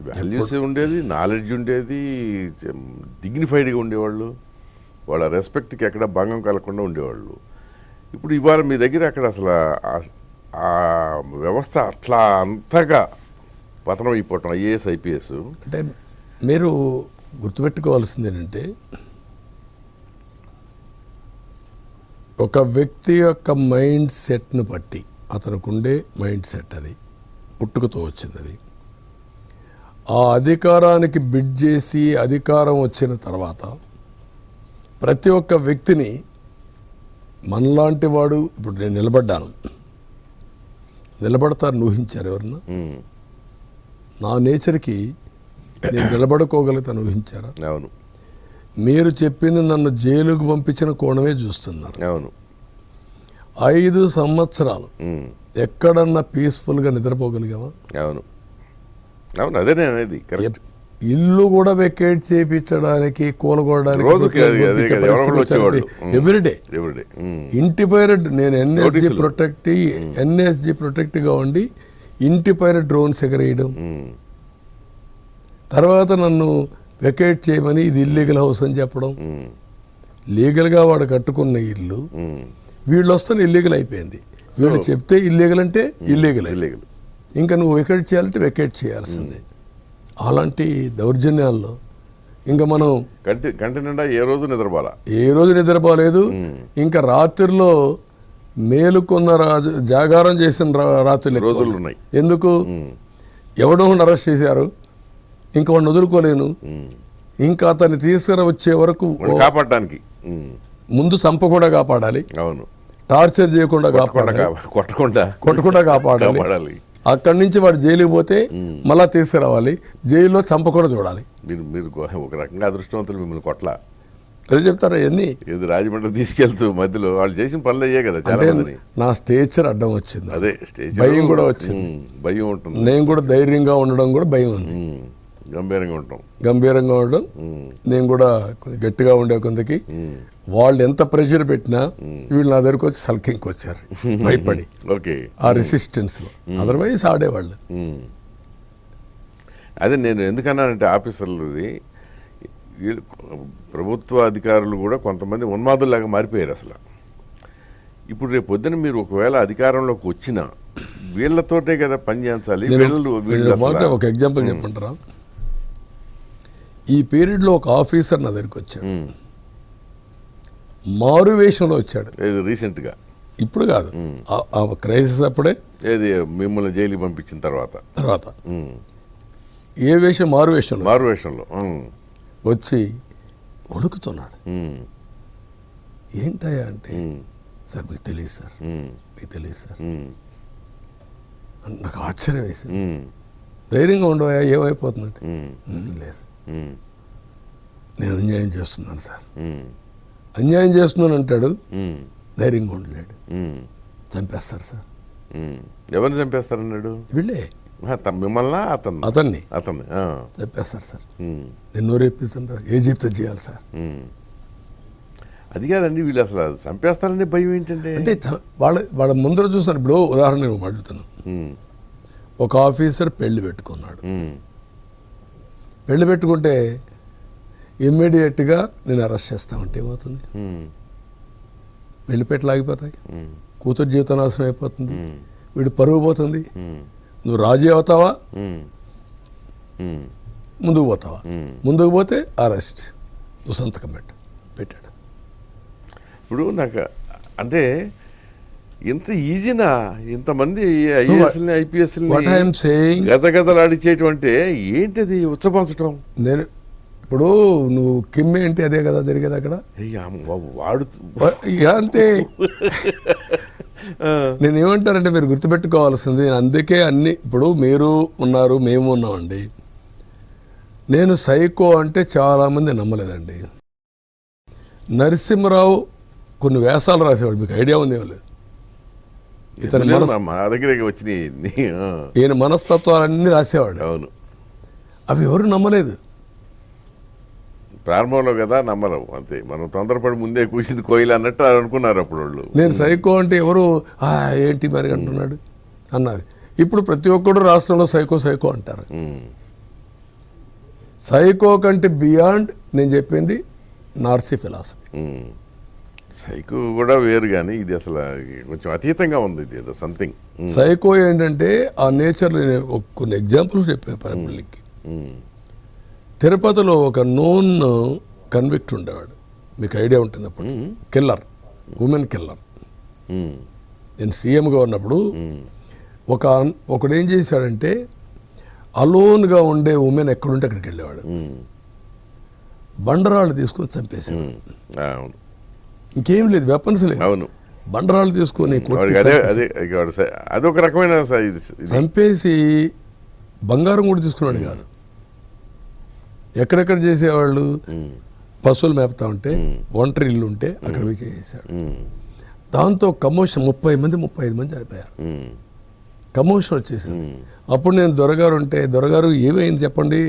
వాల్యూస్ ఉండేది, నాలెడ్జ్ ఉండేది, డిగ్నిఫైడ్గా ఉండేవాళ్ళు, వాళ్ళ రెస్పెక్ట్కి ఎక్కడ భంగం కలగకుండా ఉండేవాళ్ళు. ఇప్పుడు ఇవాళ మీ దగ్గర అక్కడ అసలు ఆ వ్యవస్థ అట్లా అంతగా పతనం అయిపోవటం, ఐఏఎస్ ఐపీఎస్. అంటే మీరు గుర్తుపెట్టుకోవాల్సింది ఏంటంటే, ఒక వ్యక్తి యొక్క మైండ్ సెట్ను బట్టి, అతనికి ఉండే మైండ్ సెట్, అది పుట్టుకతో వచ్చింది. అది ఆ అధికారానికి బిడ్ చేసి అధికారం వచ్చిన తర్వాత ప్రతి ఒక్క వ్యక్తిని, మనలాంటి వాడు, ఇప్పుడు నేను నిలబడతారు ఊహించారు ఎవరన్నా? నా నేచర్కి నేను నిలబడుకోగలుగుతాను ఊహించారా? అవును. మీరు చెప్పింది నన్ను జైలుకు పంపించిన కోణమే చూస్తున్నారు. అవును. 5 సంవత్సరాలు ఎక్కడన్నా పీస్ఫుల్గా నిద్రపోగలిగావా? అవును, అవును, అదే నేను అనేది కరెక్ట్. ఇల్లు కూడా వెకేట్ చేయించడానికి, కూలగొడడానికి ఎవ్రీడే. ఇంటి పైన నేను ఎన్ఎస్జి ప్రొటెక్ట్గా ఉండి ఇంటి పైన డ్రోన్స్ ఎగరేయడం, తర్వాత నన్ను వెకేట్ చేయమని ఇది ఇల్లీగల్ హౌస్ అని చెప్పడం. లీగల్గా వాడు కట్టుకున్న ఇల్లు వీళ్ళు వస్తే ఇల్లీగల్ అయిపోయింది. వీళ్ళు చెప్తే ఇల్లీగల్ అంటే ఇల్లీగల్. ఇంకా నువ్వు వెకేట్ చేయాలంటే వెకేట్ చేయాల్సిందే. అలాంటి దౌర్జన్యాల్లో ఇంకా మనం కంటి నిండా ఏ రోజు నిద్రపోలా, ఏ రోజు నిద్రపోలేదు. ఇంకా రాత్రిలో మేలుకొన్న జాగారం చేసిన రాత్రులు రోజులు ఉన్నాయి. ఎందుకు? ఎవడో అరెస్ట్ చేశారు, ఇంకా వాడిని వదులుకోలేను, ఇంకా అతన్ని తీసుకురా వచ్చే వరకు కాపాడడానికి ముందు చంపకుండా కాపాడాలి, అవును, టార్చర్ చేయకుండా కాపాడాలి, కొట్టకుండా కాపాడాలి. అక్కడి నుంచి వాడు జైలుకి పోతే మళ్ళా తీసుకురావాలి, జైల్లో చంపకుండా చూడాలి. మీరు ఒక రకంగా అదృష్టవంతులు, మిమ్మల్ని కొట్ల అదే చెప్తారా ఇవన్నీ. ఇది రాజమండ్రి తీసుకెళ్తూ మధ్యలో వాళ్ళు చేసిన పనులు అయ్యే కదా చాలా మందిని. నా స్టేచర్ అడ్డం వచ్చింది, అదే స్టేజ్ భయం కూడా వచ్చింది, భయం ఉంటుంది. నేను కూడా ధైర్యంగా ఉండడం కూడా భయం ఉంది, గంభీరంగా ఉండడం. నేను కూడా గట్టిగా ఉండే కొందకి వాళ్ళు ఎంత ప్రెషర్ పెట్టినా వీళ్ళు నా దగ్గరకు వచ్చి సల్కింగ్కి వచ్చారు భయపడి, ఆ రెసిస్టెన్స్ లో. అదర్వైజ్ ఆడేవాళ్ళు. అదే నేను ఎందుకన్నానంటే ఆఫీసర్లది ప్రభుత్వ అధికారులు కూడా కొంతమంది ఉన్మాదుల్లాగా మారిపోయారు అసలు. ఇప్పుడు రేపు పొద్దున మీరు ఒకవేళ అధికారంలోకి వచ్చినా వీళ్ళతోటే కదా పని చేయించాలి. ఒక ఎగ్జాంపుల్ చెప్పంటారా? ఈ పీరియడ్లో ఒక ఆఫీసర్ నా దగ్గరికి వచ్చాడు, మారు వేషంలో వచ్చాడు. రీసెంట్గా, ఇప్పుడు కాదు, ఆ క్రైసిస్ అప్పుడే, ఏది మిమ్మల్ని జైలుకి పంపించిన తర్వాత ఏ వేషం? మారు వేషంలో వచ్చి వణుకుతున్నాడు. ఏంటయ్యా అంటే, సార్ మీకు తెలియదు సార్, మీకు తెలియదు సార్. నాకు ఆశ్చర్యం వేసింది. ధైర్యంగా ఉండవా, ఏమైపోతుందంటే, లేదు నేను అన్యాయం చేస్తున్నాను సార్. అన్యాయం చేస్తున్నాను అంటాడు, ధైర్యంగా ఉండలేడు. చంపేస్తారు సార్. ఎవరిని చంపేస్తారన్నాడు? వీళ్ళే మిమ్మల్ని, అతన్ని చంపేస్తారు సార్. ఎన్నో రేపు చంపారు, ఏ చెప్తే చేయాలి సార్. అది కాదండి, వీళ్ళు అసలు చంపేస్తారనే భయం ఏంటంటే, అంటే వాళ్ళ ముందర చూస్తాను. ఇప్పుడు ఉదాహరణ నేను అడుగుతున్నాను, ఒక ఆఫీసర్ పెళ్లి పెట్టుకున్నాడు. పెళ్లి పెట్టుకుంటే ఇమ్మీడియట్గా నేను అరెస్ట్ చేస్తామంటే ఏమవుతుంది? పెళ్లి పెట్టి ఆగిపోతాయి, కూతురు జీవితం నాశనం అయిపోతుంది, వీడు పరువు పోతుంది. నువ్వు రాజీ అవుతావా, ముందుకు పోతావా? ముందుకు పోతే అరెస్ట్, నువ్వు సంతకం పెట్టాడు. ఇప్పుడు నాకు అంటే ఇంత ఈజీనా ఇంతమంది ఐఏఎస్ని ఐపీఎస్ని గజగజలాడిచేటువంటి ఏంటిది ఉచ్చపరచడం? నేను ఇప్పుడు నువ్వు కిమ్మే ఏంటి అదే కదా జరిగేది అక్కడ. వాడు అంతే. నేను ఏమంటానంటే మీరు గుర్తుపెట్టుకోవాల్సింది, నేను అందుకే అన్ని, ఇప్పుడు మీరు ఉన్నారు, మేము ఉన్నామండి. నేను సైకో అంటే చాలామంది నమ్మలేదండి. నరసింహరావు కొన్ని వేషాలు రాసేవాడు, మీకు ఐడియా ఉంది లేదు? ఇతని ఈయన మనస్తత్వాలన్నీ రాసేవాడు. అవును, అవి ఎవరు నమ్మలేదు ప్రారంభంలో కదా, నమ్మరు అంతే. మనం తొందరపడి ముందే కూసింది కోయిల్ అన్నట్టు అనుకున్నారు అప్పుడు వాళ్ళు. నేను సైకో అంటే ఎవరు ఏంటి మరి అంటున్నాడు అన్నారు. ఇప్పుడు ప్రతి ఒక్కడు రాష్ట్రంలో సైకో అంటారు. సైకో కంటే బియాండ్ నేను చెప్పింది నార్సీ ఫిలాసఫీ. సైకో కూడా వేరు, కానీ ఇది అసలు కొంచెం అతీతంగా ఉంది. ఇది ఏదో సంథింగ్. సైకో ఏంటంటే ఆ నేచర్లో కొన్ని ఎగ్జాంపుల్స్ చెప్పాను పరంపల్లికి. తిరుపతిలో ఒక నోన్ కన్విక్ట్ ఉండేవాడు, మీకు ఐడియా ఉంటుంది అప్పుడు, కిల్లర్, ఉమెన్ కిల్లర్. నేను సీఎంగా ఉన్నప్పుడు ఒకడు ఏం చేశాడంటే, అలోన్గా ఉండే ఉమెన్ ఎక్కడుంటే అక్కడికి వెళ్ళేవాడు, బండరాళ్ళు తీసుకొని చంపేశాడు. ఇంకేం లేదు, వెపన్స్ లేదు, బండరాళ్ళు తీసుకొని అదొక రకమైన చంపేసి బంగారం కూడా తీసుకున్నాడు కాదు. ఎక్కడెక్కడ చేసేవాళ్ళు, పశువులు మేపుతా ఉంటే, ఒంటరి ఇల్లు ఉంటే అక్కడ పోయి చేసేసాడు. దాంతో కమోషన్ 30 మంది 35 మంది చనిపోయారు. కమోషన్ వచ్చేసింది. అప్పుడు నేను దొరగారు ఉంటే, దొరగారు ఏమైంది చెప్పండి,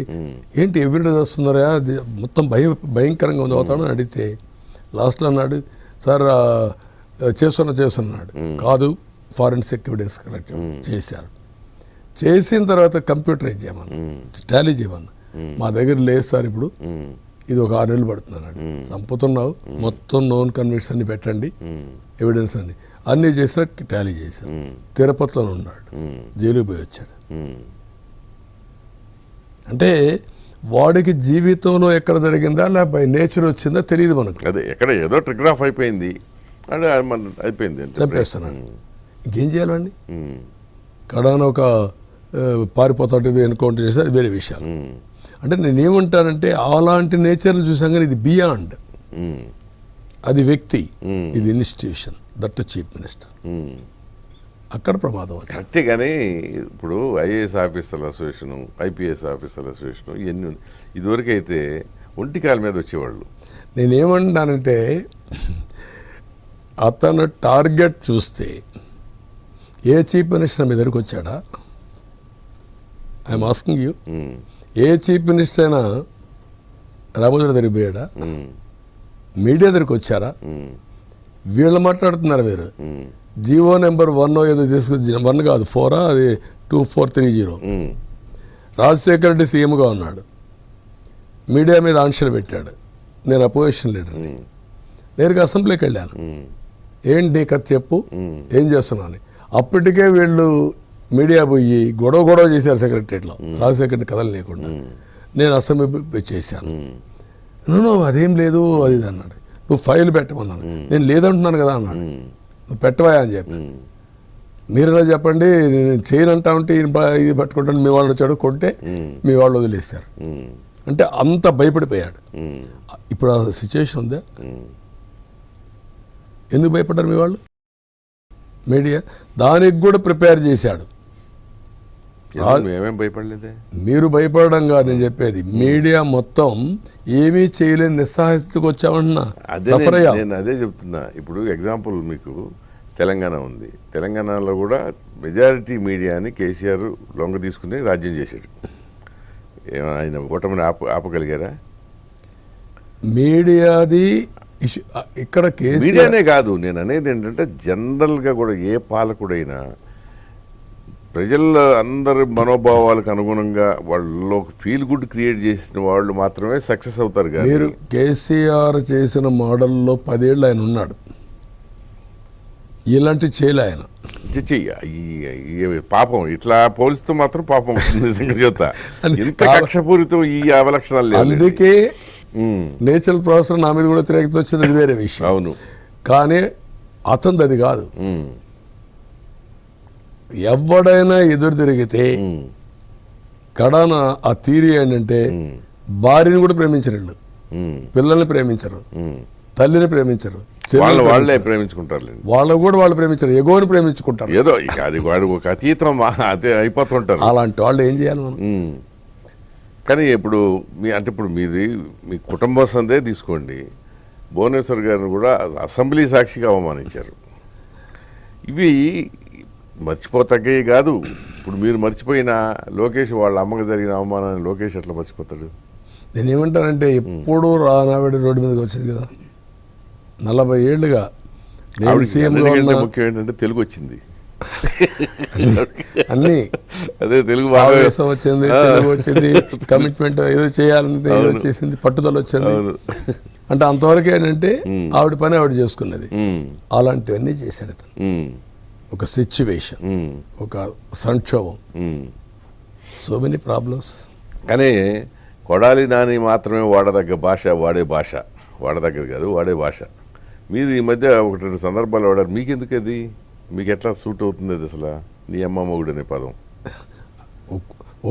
ఏంటి ఎవిడెన్స్ వస్తున్నారా, మొత్తం భయంకరంగా ఉంది అవుతాడని అడిగితే లాస్ట్లో అన్నాడు, సార్ చేస్తున్నాడు. కాదు, ఫారెన్సిక్ ఎవిడెన్స్ కలెక్ట్ చేశారు. చేసిన తర్వాత కంప్యూటరైజ్ చేయమన్నా, టాలీ చేయమన్నా. మా దగ్గర లేదు సార్, ఇప్పుడు ఇది ఒక 6 నెలలు పడుతుంది అన్నాడు. చంపుతున్నావు, మొత్తం నోన్ కన్విక్ట్స్ అన్ని పెట్టండి, ఎవిడెన్స్ అన్ని చేసినా టాలీ చేశాను. తిరుపతిలో ఉన్నాడు, జైలుకి పోయి వచ్చాడు. అంటే వాడికి జీవితంలో ఎక్కడ జరిగిందా లేకపోతే నేచర్ వచ్చిందా తెలియదు మనకు. అదే ఎక్కడ ఏదో ట్రిగర్ ఆఫ్ అయిపోయింది అంటే అయిపోయింది అంటే చంపేస్తున్నాడు. ఇంకేం చేయాలండి? కడాన ఒక పారిపోతాడు ఎన్కౌంటర్ చేస్తే అది వేరే విషయాలు. అంటే నేనేమంటానంటే అలాంటి నేచర్ని చూసాం కానీ ఇది బియాండ్. అది వ్యక్తి, ఇది ఇన్స్టిట్యూషన్, దట్ చీఫ్ మినిస్టర్. అక్కడ ప్రమాదం వచ్చింది. అంతే కానీ ఇప్పుడు ఐఏఎస్ ఆఫీసర్ల అసోసియేషను, ఐపీఎస్ ఆఫీసర్ల అసోసియేషను ఇవన్నీ ఇదివరకు అయితే ఒంటి కాల మీద వచ్చేవాళ్ళు. నేనేమంటానంటే అతను టార్గెట్ చూస్తే ఏ చీఫ్ మినిస్టర్ మీ దగ్గరికి వచ్చాడా? I'm asking you. A chief minister అయినా రామోజీ దగ్గరికి పోయాడా? మీడియా దగ్గరికి వచ్చారా? వీళ్ళు మాట్లాడుతున్నారు. మీరు జియో నెంబర్ 1 ఏదో తీసుకొచ్చి 1 కాదు 4 అది 2430. రాజశేఖర రెడ్డి సీఎంగా ఉన్నాడు, మీడియా మీద ఆంక్షలు పెట్టాడు. నేను అపోజిషన్ లీడర్ని, నేరుగా అసెంబ్లీకి వెళ్ళాను. ఏంటి నీ కథ చెప్పు, ఏం చేస్తున్నాను. అప్పటికే వీళ్ళు మీడియా పోయి గొడవ చేశారు సెక్రటరియట్లో, రాజశేఖర్ కథలు లేకుండా. నేను అసెంబ్లీ చేశాను. నువ్వు అదేం లేదు అది ఇది అన్నాడు. నువ్వు ఫైల్ పెట్టమన్నాను. నేను లేదంటున్నాను కదా అన్నాడు. నువ్వు పెట్టవా అని చెప్పి, మీరేనా చెప్పండి, నేను చేయనంటా ఉంటే ఇది పట్టుకుంటాను. మీ వాళ్ళు వచ్చాడు కొంటే మీ వాళ్ళు వదిలేశారు. అంటే అంత భయపడిపోయాడు. ఇప్పుడు ఆ సిచ్యువేషన్ ఉందా? ఎందుకు భయపడ్డారు మీ వాళ్ళు? మీడియా దానికి కూడా ప్రిపేర్ చేశాడు. మేమేం భయపడలేదే. మీరు భయపడడం కాదు నేను చెప్పేది. మీడియా మొత్తం ఏమీ చేయలేని నిస్సహాయతకు వచ్చామంటున్నా. నేను అదే చెప్తున్నా. ఇప్పుడు ఎగ్జాంపుల్ మీకు తెలంగాణ ఉంది. తెలంగాణలో కూడా మెజారిటీ మీడియాని కేసీఆర్ లొంగ తీసుకుని రాజ్యం చేశాడు. ఆయన ఓటమిని ఆపగలిగారా? మీడియాది ఇక్కడ మీడియానే కాదు, నేను అనేది ఏంటంటే జనరల్గా కూడా ఏ పాలకుడైనా ప్రజల అందరి మనోభావాలకు అనుగుణంగా వాళ్ళలో ఫీల్ గుడ్ క్రియేట్ చేసిన వాళ్ళు మాత్రమే సక్సెస్ అవుతారు. కానీ మీరు కేసీఆర్ చేసిన మోడల్లో 10 ఏళ్ళు ఆయన ఉన్నాడు. ఇలాంటి చేయలే ఆయన. పాపం ఇట్లా పోలిస్తూ మాత్రం పాపం నిజంగా చెప్తా. ఇంత కక్షపూరితం ఈ అవలక్షణాలు లేదు. అందుకే నేచురల్ ప్రాసెస్ నా మీద కూడా తిరగతి వచ్చింది, అది వేరే విషయం. అవును, కానీ అతనిది అది కాదు. ఎవడైనా ఎదురు తిరిగితే కడాన ఆ థీరీ ఏంటంటే భార్యని కూడా ప్రేమించరు, వీళ్ళు పిల్లల్ని ప్రేమించరు, తల్లిని ప్రేమించరు, వాళ్ళే ప్రేమించుకుంటారు. వాళ్ళు కూడా వాళ్ళు ప్రేమించరు, ఎగోని ప్రేమించుకుంటారు. ఏదో అది వాడు ఒక అతీతం అదే అయిపోతుంటారు. అలాంటి వాళ్ళు ఏం చేయాలి మనం? కానీ ఇప్పుడు ఇప్పుడు మీ కుటుంబ సందే తీసుకోండి. భువనేశ్వర్ గారిని కూడా అసెంబ్లీ సాక్షిగా అవమానించారు. ఇవి మర్చిపోతగ్గవి కాదు. ఇప్పుడు మీరు మర్చిపోయిన లోకేష్ వాళ్ళ అమ్మకి జరిగిన అవమానాన్ని లోకేష్ ఎట్లా మర్చిపోతాడు? నేను ఏమంటానంటే ఎప్పుడు రానావిడ రోడ్డు మీదకి వచ్చింది కదా 40 ఏళ్ళుగా. ముఖ్యం ఏంటంటే తెలుగు వచ్చింది, అన్ని అదే తెలుగు వచ్చింది, తెలుగు వచ్చింది, కమిట్మెంట్ ఏదో చేయాలని ఏదో చేసింది, పట్టుదల వచ్చింది. అంటే అంతవరకు ఏంటంటే ఆవిడ పని ఆవిడ చేసుకున్నది. అలాంటివన్నీ చేశాడు అతను. ఒక సిచ్యువేషన్, ఒక సంక్షోభం, సో మెనీ ప్రాబ్లమ్స్. కానీ కొడాలి నాని మాత్రమే వాడదగ్గ భాష, వాడదగ్గర కాదు వాడే భాష. మీరు ఈ మధ్య 1-2 సందర్భాలు వాడారు. మీకెందుకు అది? మీకు ఎట్లా సూట్ అవుతుంది అది అసలు? నీ అమ్మ మొగుడు అనే పదం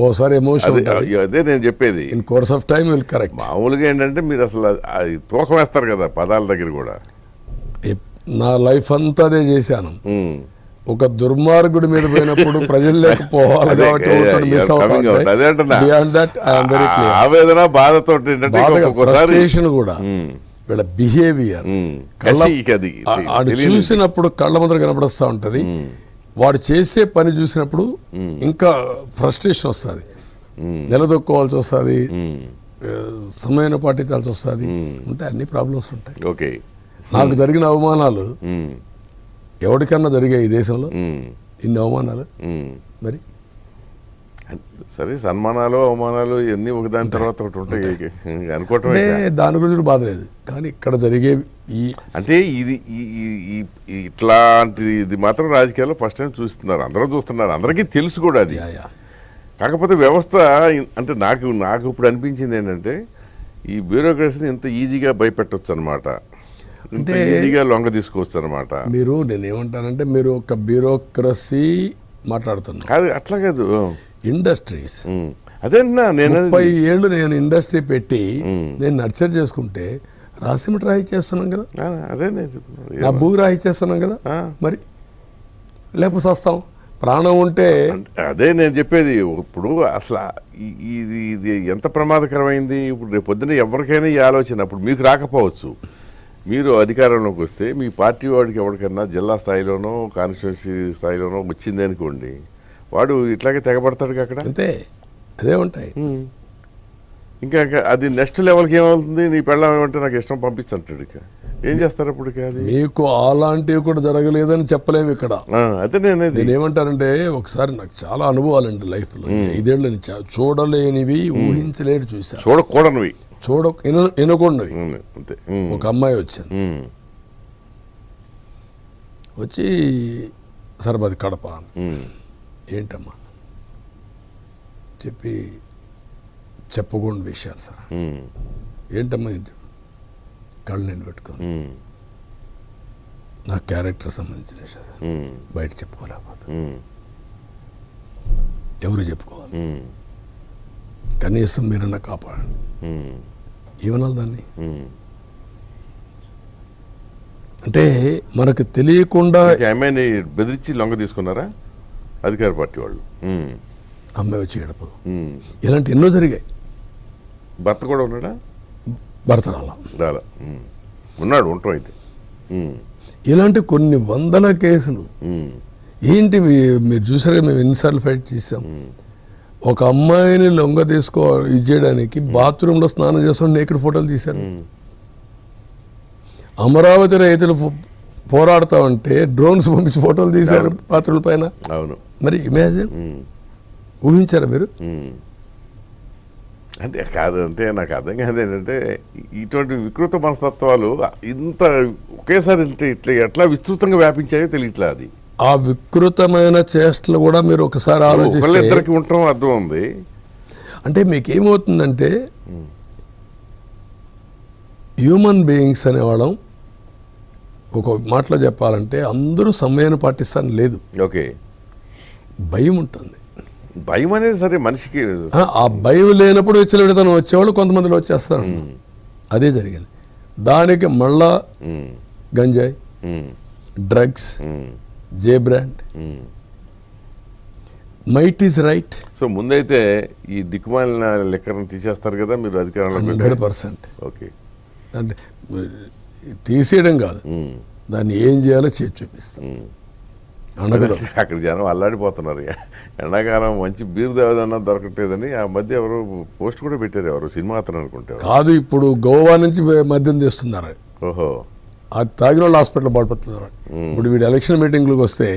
ఓసారి ఎమోషన్, అదే నేను చెప్పేది. In course of time will correct. మామూలుగా ఏంటంటే మీరు అసలు అది తూకం వేస్తారు కదా పదాల దగ్గర కూడా. నా లైఫ్ అంతా అదే చేశాను. ఒక దుర్మార్గుడి మీద పోయినప్పుడు ప్రజలు లేకపోవాలి కాబట్టి ఆవేదన బాధతో ఫ్రస్ట్రేషన్ కూడా వీళ్ళ బిహేవియర్ చూసినప్పుడు కళ్ళ ముందర కనపడొస్తూ ఉంటుంది. వాడు చేసే పని చూసినప్పుడు ఇంకా ఫ్రస్ట్రేషన్ వస్తుంది, నిలదొక్కోవాల్సి వస్తుంది, సమయాన్ని పాటించాల్సి వస్తుంది. అంటే అన్ని ప్రాబ్లమ్స్ ఉంటాయి. ఓకే, నాకు జరిగిన అవమానాలు ఎవరికన్నా జరిగాయి ఈ దేశంలో? ఇన్ని అవమానాలు. మరి సరే, సన్మానాలు అవమానాలు ఇవన్నీ ఒకదాని తర్వాత ఒకటి ఉంటాయి అనుకోవటం. దాని గురించి బాధ లేదు. కానీ ఇక్కడ జరిగే అంటే ఇది ఇట్లాంటిది మాత్రం రాజకీయాల్లో ఫస్ట్ టైం చూస్తున్నారు, అందరూ చూస్తున్నారు, అందరికీ తెలుసు కూడా అది. కాకపోతే వ్యవస్థ అంటే నాకు ఇప్పుడు అనిపించింది ఏంటంటే ఈ బ్యూరోక్రసీని ఇంత ఈజీగా భయపెట్టవచ్చు అనమాట, ఇంత అంటే ఈజీగా లొంగ తీసుకోవచ్చు అనమాట. నేనేమంటానంటే మీరు ఒక బ్యూరోక్రసీ మాట్లాడుతున్నారు, కాదు అట్లా కాదు. ఇండస్ట్రీస్ అదేనా నేను 30 ఏళ్ళు నేను ఇండస్ట్రీ పెట్టి నేను నర్చర్ చేసుకుంటే రాసిమెంట్ రాయిచ్చేస్తున్నాం కదా, అదే నేను చెప్తున్నాను. నా భూ రాయిచ్చేస్తున్నాం కదా, ఆ. మరి లేకపోతే వస్తాం ప్రాణం ఉంటే. అదే నేను చెప్పేది. ఇప్పుడు అసలు ఇది ఎంత ప్రమాదకరమైంది. ఇప్పుడు రేపు పొద్దున ఎవరికైనా ఈ ఆలోచన అప్పుడు మీకు రాకపోవచ్చు. మీరు అధికారంలోకి వస్తే మీ పార్టీ వాడికి ఎవరికన్నా జిల్లా స్థాయిలోనో కాన్స్టిట్యున్సీ స్థాయిలోనో వచ్చింది అనుకోండి, వాడు ఇట్లాగే తెగబడతాడు అక్కడ. అంతే, అదే ఉంటాయి. ఇంకా అది నెక్స్ట్ లెవెల్కి ఏమవుతుంది, నీ పెళ్ళం ఏమంటే నాకు ఇష్టం పంపించంటాడు. ఇక ఏం చేస్తారు అప్పుడు? అది మీకు అలాంటివి కూడా జరగలేదని చెప్పలేము ఇక్కడ. అదే నేనేమంటానంటే ఒకసారి నాకు చాలా అనుభవాలండి లైఫ్లో, 5 ఏళ్ళు చూడలేనివి ఊహించలేరు చూసా, చూడకూడనివి వినకూడనివి. అంతే. ఒక అమ్మాయి వచ్చింది, వచ్చి సరే అది కడప, ఏంటమ్మా చెప్పకూడని విషయాలు సార్. ఏంటమ్మా ఏంటి? కళ్ళు నేను పెట్టుకోను, నా క్యారెక్టర్ సంబంధించిన విషయాలు సార్, బయట చెప్పుకోలేకపోతే ఎవరు చెప్పుకోవాలి, కనీసం మీరన్నా కాపాడండి. ఏమనాలి దాన్ని? అంటే మనకు తెలియకుండా అమ్మాయిని బెదిరించి లొంగ తీసుకున్నారా అధికార పార్టీ వాళ్ళు? అమ్మాయి వచ్చి గడప. ఇలాంటి ఎన్నో జరిగాయి. భర్త కూడా ఉన్నాడా? భర్త రాలా, ఉన్నాడు ఉంటాం అయితే. ఇలాంటి కొన్ని వందల కేసులు. ఏంటి మీరు చూసారుగా, మేము ఎన్నిసార్లు ఫైట్ చేసాం. ఒక అమ్మాయిని లొంగ ఇది చేయడానికి బాత్రూంలో స్నానం చేస్తూ నేకుడు ఫోటోలు తీశారు. అమరావతి రైతులు పోరాడుతూ ఉంటే డ్రోన్స్ పంపించి ఫోటోలు తీశారు బాత్రూమ్ పైన. అవును, మరి ఇమాజిన్, ఊహించారా మీరు? అంటే కాదు, అంటే నాకు అర్థం కాదు ఏంటంటే ఇటువంటి వికృత మనస్తత్వాలు ఇంత ఒకేసారి ఇట్లా ఎట్లా విస్తృతంగా వ్యాపించాయో తెలియట్లే. అది ఆ వికృతమైన చేష్టలు కూడా మీరు ఒకసారి ఆలోచిస్తే ఇద్దరికి ఉండటం అర్థం ఉంది. అంటే మీకేమవుతుందంటే హ్యూమన్ బీయింగ్స్ అనేవాళ్ళం ఒక మాటలో చెప్పాలంటే అందరూ సమయాన్ని పాటిస్తాను లేదు. ఓకే, భయం ఉంటుంది. భయం అనేది సరే మనిషికి. ఆ భయం లేనప్పుడు విచ్చలవిడితనం వచ్చేవాళ్ళు కొంతమందిలో వచ్చేస్తారు. అదే జరిగింది. దానికి మళ్ళా గంజాయి, drugs, J brand, might is right. So ముందైతే ఈ దిక్కుమాలిన లెక్కను తీసేస్తారు కదా మీరు అధికారంలో? 100%. ఓకే, అంటే తీసేయడం కాదు, దాన్ని ఏం చేయాలో చేసి చూపిస్తాం. అక్కడ జనం అల్లాడిపోతున్నారు. ఎండాకాలం మంచి బీరు దేవదన్నా దొరకట్లేదని ఆ మధ్య ఎవరు పోస్ట్ కూడా పెట్టారు, ఎవరు సినిమా అతను అనుకుంటారు. కాదు, ఇప్పుడు గోవా నుంచి మద్యం తెస్తున్నారు. ఓహో, అది తాగిన వాళ్ళు హాస్పిటల్ పడిపోతున్నారు. ఇప్పుడు వీడు ఎలక్షన్ మీటింగ్లకు వస్తే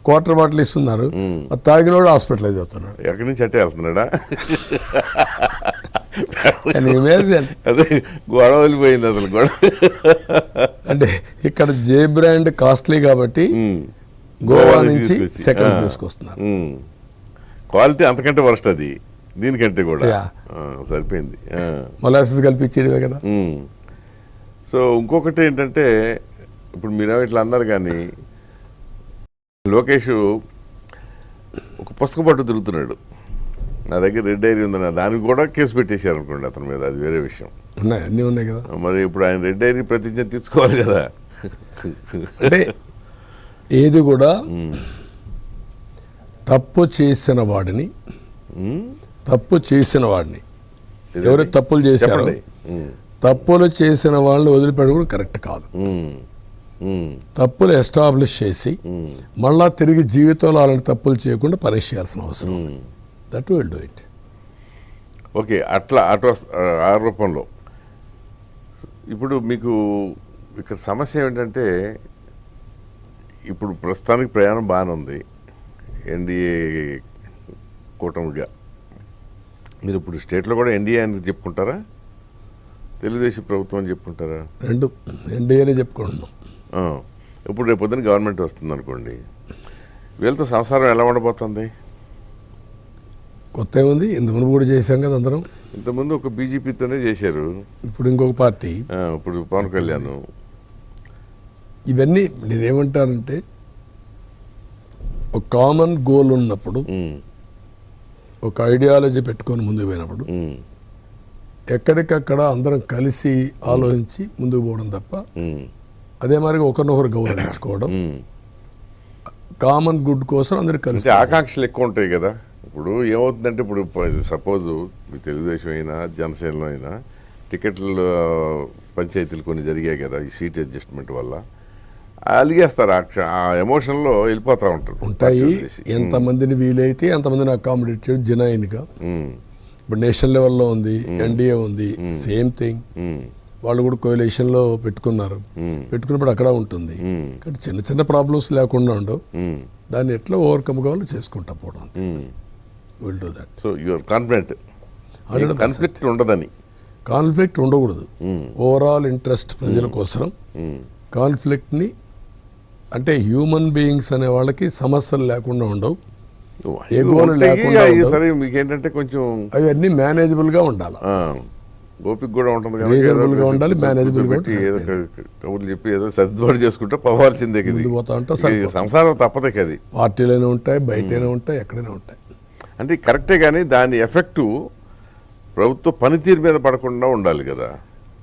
క్వార్టర్ బాటిల్ ఇస్తున్నారు, అది తాగిన వాడు హాస్పిటలైజ్ అవుతున్నాడు. ఎక్కడి నుంచి అట్టే వెళ్తున్నాడా? అదే గొడవ వదిలిపోయింది అసలు గొడవ. అంటే ఇక్కడ జే బ్రాండ్ కాస్ట్లీ కాబట్టి గోవా నుంచి సెకండ్ తీసుకొస్తున్నారు. క్వాలిటీ అంతకంటే వరస్ట్ అది, దీనికంటే కూడా సరిపోయింది. మొలాసిస్ కల్పించేటివే కదా. సో ఇంకొకటి ఏంటంటే ఇప్పుడు మీరేమో ఇట్లా అన్నారు కానీ లోకేష్ ఒక పుస్తకం పట్టు తిరుగుతున్నాడు. నా దగ్గర రెడ్ డైరీ ఉందన్న దానికి కూడా కేసు పెట్టేశారు అనుకోండి అతని మీద, అది వేరే విషయం. ఉన్నాయి, అన్నీ ఉన్నాయి కదా. మరి ఇప్పుడు ఆయన రెడ్ డైరీ ప్రతిజ్ఞ తీసుకోవాలి కదా. అంటే ఏది కూడా తప్పు చేసిన వాడిని ఎవరైతే తప్పులు చేశారో తప్పులు చేసిన వాళ్ళని వదిలిపెట్టడం కరెక్ట్ కాదు. తప్పులు ఎస్టాబ్లిష్ చేసి మళ్ళా తిరిగి జీవితంలో అలాంటి తప్పులు చేయకుండా పనిష్ చేయాల్సిన అవసరం. That will do it. Okay, అట్లా ఆ రూపంలో. ఇప్పుడు మీకు ఇక్కడ సమస్య ఏమిటంటే ఇప్పుడు ప్రస్తుతానికి ప్రయాణం బాగానే ఉంది ఎన్డీఏ కూటమిగా. మీరు ఇప్పుడు స్టేట్లో కూడా ఎన్డీఏ అని చెప్పుకుంటారా, తెలుగుదేశం ప్రభుత్వం అని చెప్పుకుంటారా? రెండు ఎన్డీఏనే చెప్పుకుంటున్నాం. ఇప్పుడు రేపు పొద్దున గవర్నమెంట్ వస్తుంది అనుకోండి, వీళ్ళతో సంసారం ఎలా ఉండబోతుంది? కొత్త ఏముంది, ఇంత మునుపు కూడా చేశాం కదా అందరం. ఇంతకుముందు ఒక బీజేపీతోనే చేశారు, ఇప్పుడు ఇంకొక పార్టీ. ఇప్పుడు పవన్ కళ్యాణ్. ఇవన్నీ నేనేమంటానంటే ఒక కామన్ గోల్ ఉన్నప్పుడు, ఒక ఐడియాలజీ పెట్టుకొని ముందుకు పోయినప్పుడు ఎక్కడికక్కడ అందరం కలిసి ఆలోచించి ముందుకు పోవడం తప్ప, అదే మరి ఒకరినొకరు గౌరవించుకోవడం, కామన్ గుడ్ కోసం అందరు కలిసి ఆకాంక్షలు ఎక్కువ ఉంటాయి కదా. ఇప్పుడు ఏమవుతుందంటే, ఇప్పుడు సపోజ్ తెలుగుదేశం అయినా జనసేనలో అయినా టికెట్ల పంచాయతీలు కొన్ని జరిగాయి కదా ఈ సీట్ అడ్జస్ట్మెంట్ వల్ల, అలిగేస్తారు, ఆ ఎమోషన్లో వెళ్ళిపోతూ ఉంటారు. ఉంటాయి. ఎంతమందిని వీలైతే అంతమందిని అకామిడేట్ చేయడం జెన్యూన్గా. ఇప్పుడు నేషనల్ లెవెల్లో ఉంది, ఎన్డీఏ ఉంది, సేమ్ థింగ్. వాళ్ళు కూడా కోయలేషన్లో పెట్టుకున్నారు, పెట్టుకున్నప్పుడు అక్కడ ఉంటుంది. కానీ చిన్న చిన్న ప్రాబ్లమ్స్ లేకుండా ఉండవు, దాన్ని ఎట్లా ఓవర్కమ్ కావాలో చేసుకుంటా పోవడం. Will do that. So you are confident conflict ఉండదని. కాన్ఫ్లిక్ట్ ఉండకూడదు. ఓవరాల్ ఇంట్రెస్ట్ ప్రజల కోసం. కాన్ఫ్లిక్ట్ని అంటే హ్యూమన్ బీయింగ్స్ అనే వాళ్ళకి సమస్యలు లేకుండా ఉండవు, ఎగోలు లేకుండా ఉండవు. సరే, మీకేంటంటే కొంచెం అవన్నీ మేనేజబుల్గా ఉండాలి, ఓపిక కూడా ఉంటుంది, రీజనబుల్గా ఉండాలి, మేనేజబుల్గా ఏదో కబుర్లు చెప్పి ఏదో సర్దుబాటు చేసుకుంటే పోవాల్సిందే కదా. పోతా ఉంటే సంసారం తప్పదే కదా. పార్టీలోనే ఉంటాయి, బయటనే ఉంటాయి, ఎక్కడైనా ఉంటాయి. అంటే కరెక్టే, కానీ దాని ఎఫెక్టు ప్రభుత్వ పనితీరు మీద పడకుండా ఉండాలి కదా.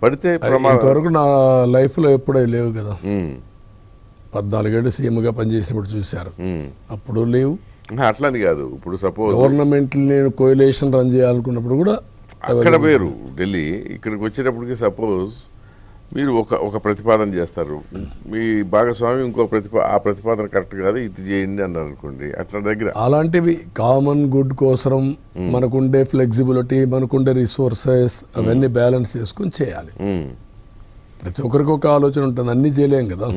పడితే ఇంతవరకు నా లైఫ్లో ఎప్పుడూ లేవు కదా. 14 ఏళ్ళు సీఎంగా పనిచేసినప్పుడు చూశారు, అప్పుడు లేవు. అట్లని కాదు, ఇప్పుడు సపోజ్ గవర్నమెంట్ నేను కోయిలేషన్ రన్ చేయాలనుకున్నప్పుడు కూడా అక్కడ వేరు ఢిల్లీ. ఇక్కడికి వచ్చేటప్పటికి సపోజ్ మీరు ఒక ప్రతిపాదన చేస్తారు, మీ భాగస్వామి ఇంకో ఆ ప్రతిపాదన కరెక్ట్ కాదు, ఇది చేయండి అన్నారు అనుకోండి, అట్లా దగ్గర అలాంటివి కామన్ గుడ్ కోసం మనకుండే ఫ్లెక్సిబిలిటీ, మనకుండే రిసోర్సెస్ అవన్నీ బ్యాలెన్స్ చేసుకుని చేయాలి. ప్రతి ఒక్కరికి ఒక ఆలోచన ఉంటుంది, అన్నీ చేయలేం కదా.